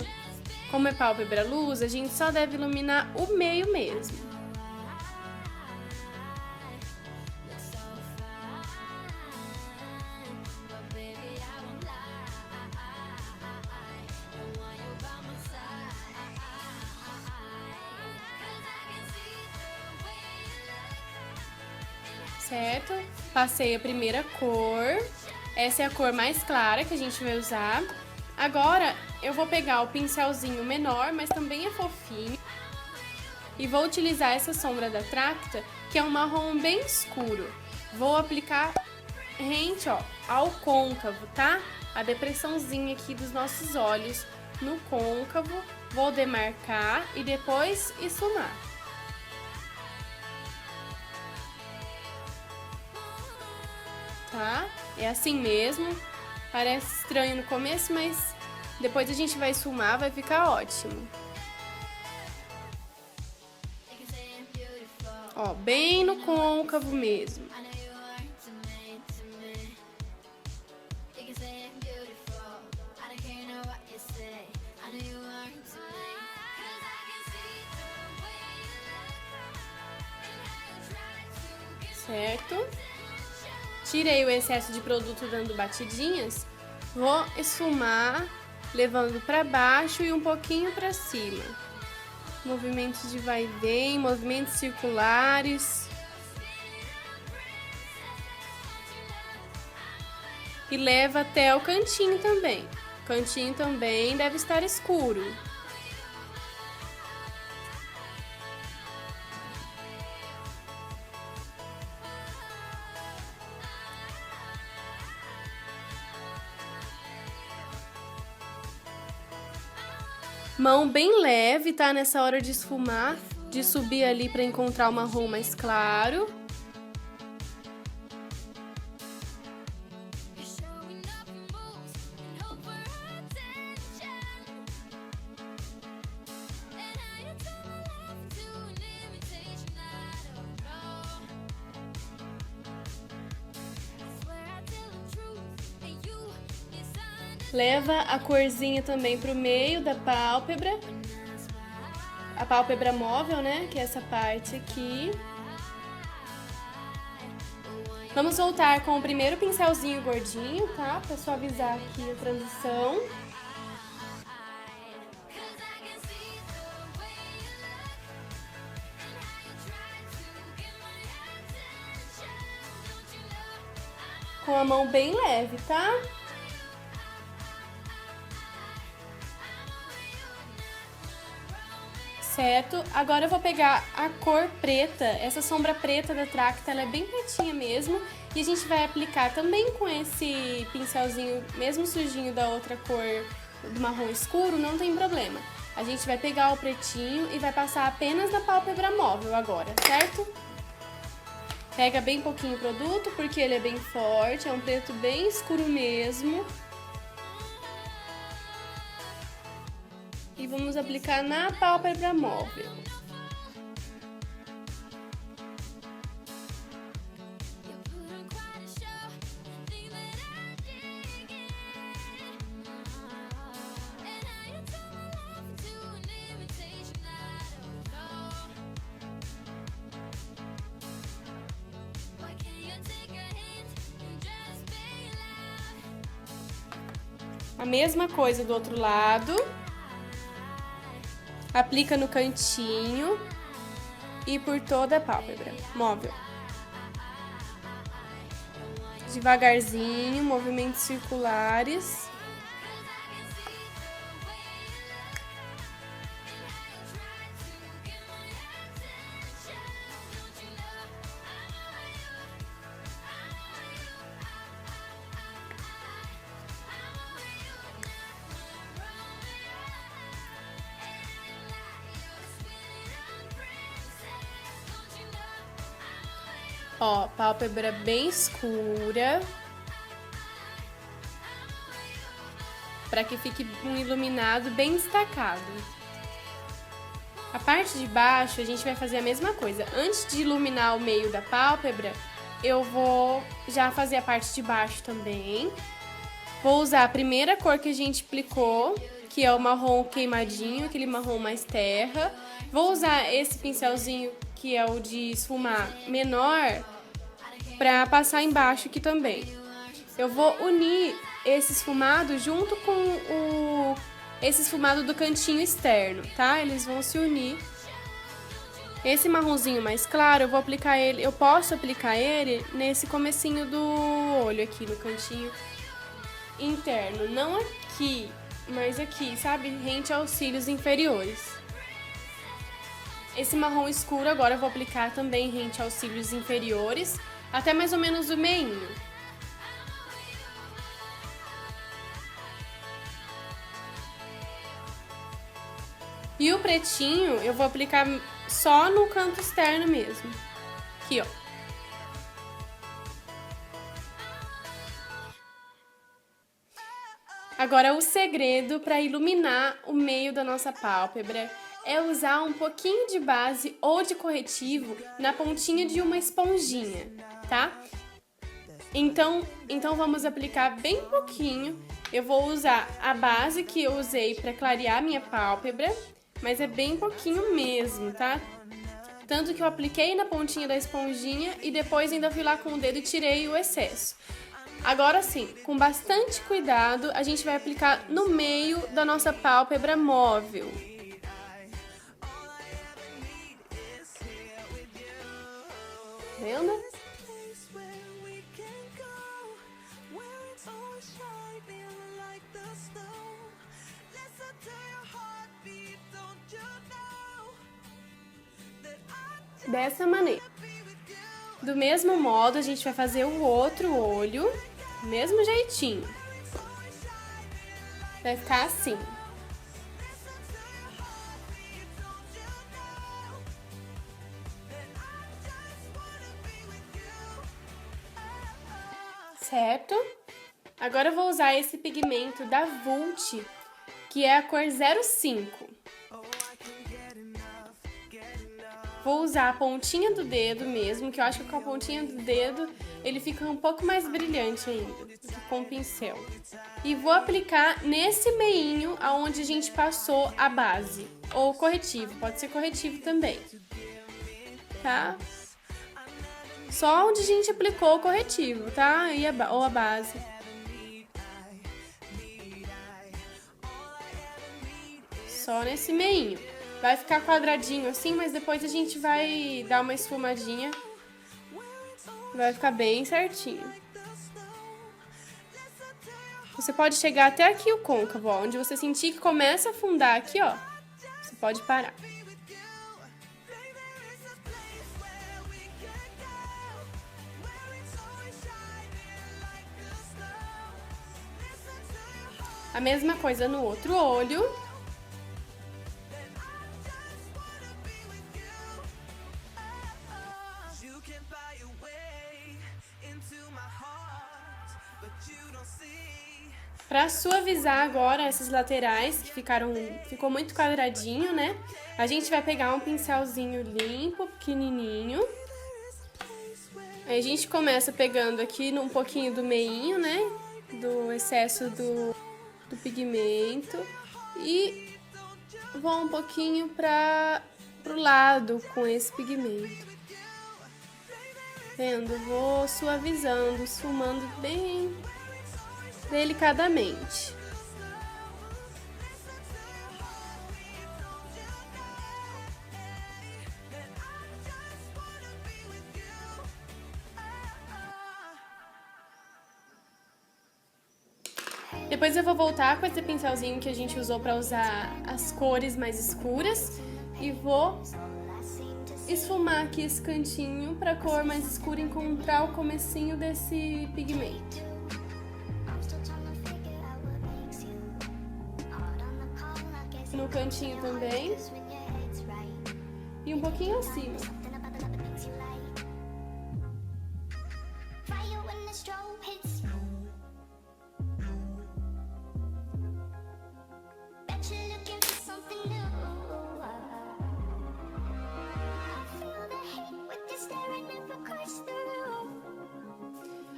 C: Como é pálpebra luz, a gente só deve iluminar o meio mesmo. Certo? Passei a primeira cor. Essa é a cor mais clara que a gente vai usar. Agora eu vou pegar o pincelzinho menor, mas também é fofinho, e vou utilizar essa sombra da Tracta, que é um marrom bem escuro. Vou aplicar rente, ó, ao côncavo, tá? A depressãozinha aqui dos nossos olhos no côncavo. Vou demarcar e depois esfumar. Tá? É assim mesmo, parece estranho no começo, mas depois a gente vai esfumar, vai ficar ótimo. Ó, bem no côncavo mesmo. Certo? Tirei o excesso de produto dando batidinhas, vou esfumar, levando para baixo e um pouquinho para cima. Movimentos de vai e vem, movimentos circulares. E leva até o cantinho também. O cantinho também deve estar escuro. Mão bem leve, tá? Nessa hora de esfumar, de subir ali para encontrar o marrom mais claro. Leva a corzinha também pro meio da pálpebra. A pálpebra móvel, né? Que é essa parte aqui. Vamos voltar com o primeiro pincelzinho gordinho, tá? Pra suavizar aqui a transição. Com a mão bem leve, tá? certo? Agora eu vou pegar a cor preta, essa sombra preta da Tracta, ela é bem pretinha mesmo, e a gente vai aplicar também com esse pincelzinho, mesmo sujinho da outra cor do marrom escuro, não tem problema. A gente vai pegar o pretinho e vai passar apenas na pálpebra móvel agora, certo? Pega bem pouquinho o produto, porque ele é bem forte, é um preto bem escuro mesmo. E vamos aplicar na pálpebra móvel. A mesma coisa do outro lado. Aplica no cantinho e por toda a pálpebra móvel. Devagarzinho, movimentos circulares. Ó, pálpebra bem escura, para que fique um iluminado bem destacado. A parte de baixo a gente vai fazer a mesma coisa. Antes de iluminar o meio da pálpebra, eu vou já fazer a parte de baixo também. Vou usar a primeira cor que a gente aplicou, que é o marrom queimadinho, aquele marrom mais terra. Vou usar esse pincelzinho, que é o de esfumar menor, para passar embaixo aqui também. Eu vou unir esse esfumado junto com esse esfumado do cantinho externo, tá? Eles vão se unir. Esse marronzinho mais claro, eu vou aplicar ele, eu posso aplicar ele nesse comecinho do olho aqui, no cantinho interno. Não aqui, mas aqui, sabe? Rente aos cílios inferiores. Esse marrom escuro agora eu vou aplicar também rente aos cílios inferiores, até mais ou menos o meinho. E o pretinho eu vou aplicar só no canto externo mesmo. Aqui, ó. Agora o segredo para iluminar o meio da nossa pálpebra é usar um pouquinho de base ou de corretivo na pontinha de uma esponjinha, tá? Então vamos aplicar bem pouquinho. Eu vou usar a base que eu usei para clarear minha pálpebra, mas é bem pouquinho mesmo, tá? Tanto que eu apliquei na pontinha da esponjinha e depois ainda fui lá com o dedo e tirei o excesso. Agora sim, com bastante cuidado, a gente vai aplicar no meio da nossa pálpebra móvel. Vendo? Dessa maneira. Do mesmo modo, a gente vai fazer o outro olho, do mesmo jeitinho. Vai ficar assim. Certo? Agora eu vou usar esse pigmento da Vult, que é a cor 05. Vou usar a pontinha do dedo mesmo, que eu acho que com a pontinha do dedo ele fica um pouco mais brilhante ainda do que com o pincel. E vou aplicar nesse meinho aonde a gente passou a base, ou corretivo, pode ser corretivo também, tá? Só onde a gente aplicou o corretivo, tá? Ou a base. Só nesse meinho. Vai ficar quadradinho assim, mas depois a gente vai dar uma esfumadinha. Vai ficar bem certinho. Você pode chegar até aqui o côncavo, ó, onde você sentir que começa a afundar aqui, ó. Você pode parar. A mesma coisa no outro olho. Para suavizar agora essas laterais que ficou muito quadradinho, né? A gente vai pegar um pincelzinho limpo, pequenininho. Aí a gente começa pegando aqui um pouquinho do meinho, né? Do excesso do pigmento. E vou um pouquinho pro lado com esse pigmento. Vendo? Vou suavizando, esfumando bem delicadamente. Depois eu vou voltar com esse pincelzinho que a gente usou para usar as cores mais escuras e vou esfumar aqui esse cantinho para a cor mais escura encontrar o comecinho desse pigmento. No cantinho também e um pouquinho acima.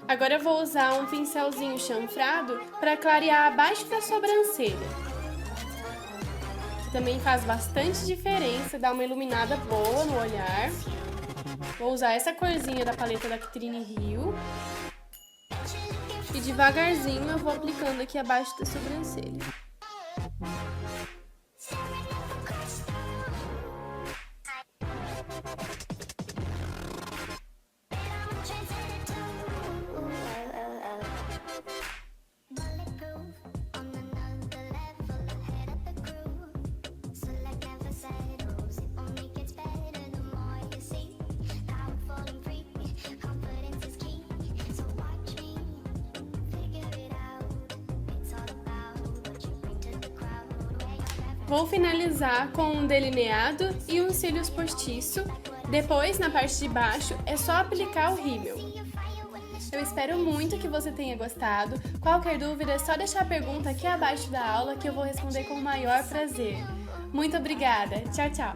C: Agora eu vou usar um pincelzinho chanfrado para clarear abaixo da sobrancelha. Também faz bastante diferença, dá uma iluminada boa no olhar. Vou usar essa corzinha da paleta da Catrine Hill. E devagarzinho eu vou aplicando aqui abaixo da sobrancelha. Vou finalizar com um delineado e uns cílios postiço. Depois, na parte de baixo, é só aplicar o rímel. Eu espero muito que você tenha gostado. Qualquer dúvida é só deixar a pergunta aqui abaixo da aula que eu vou responder com o maior prazer. Muito obrigada. Tchau, tchau.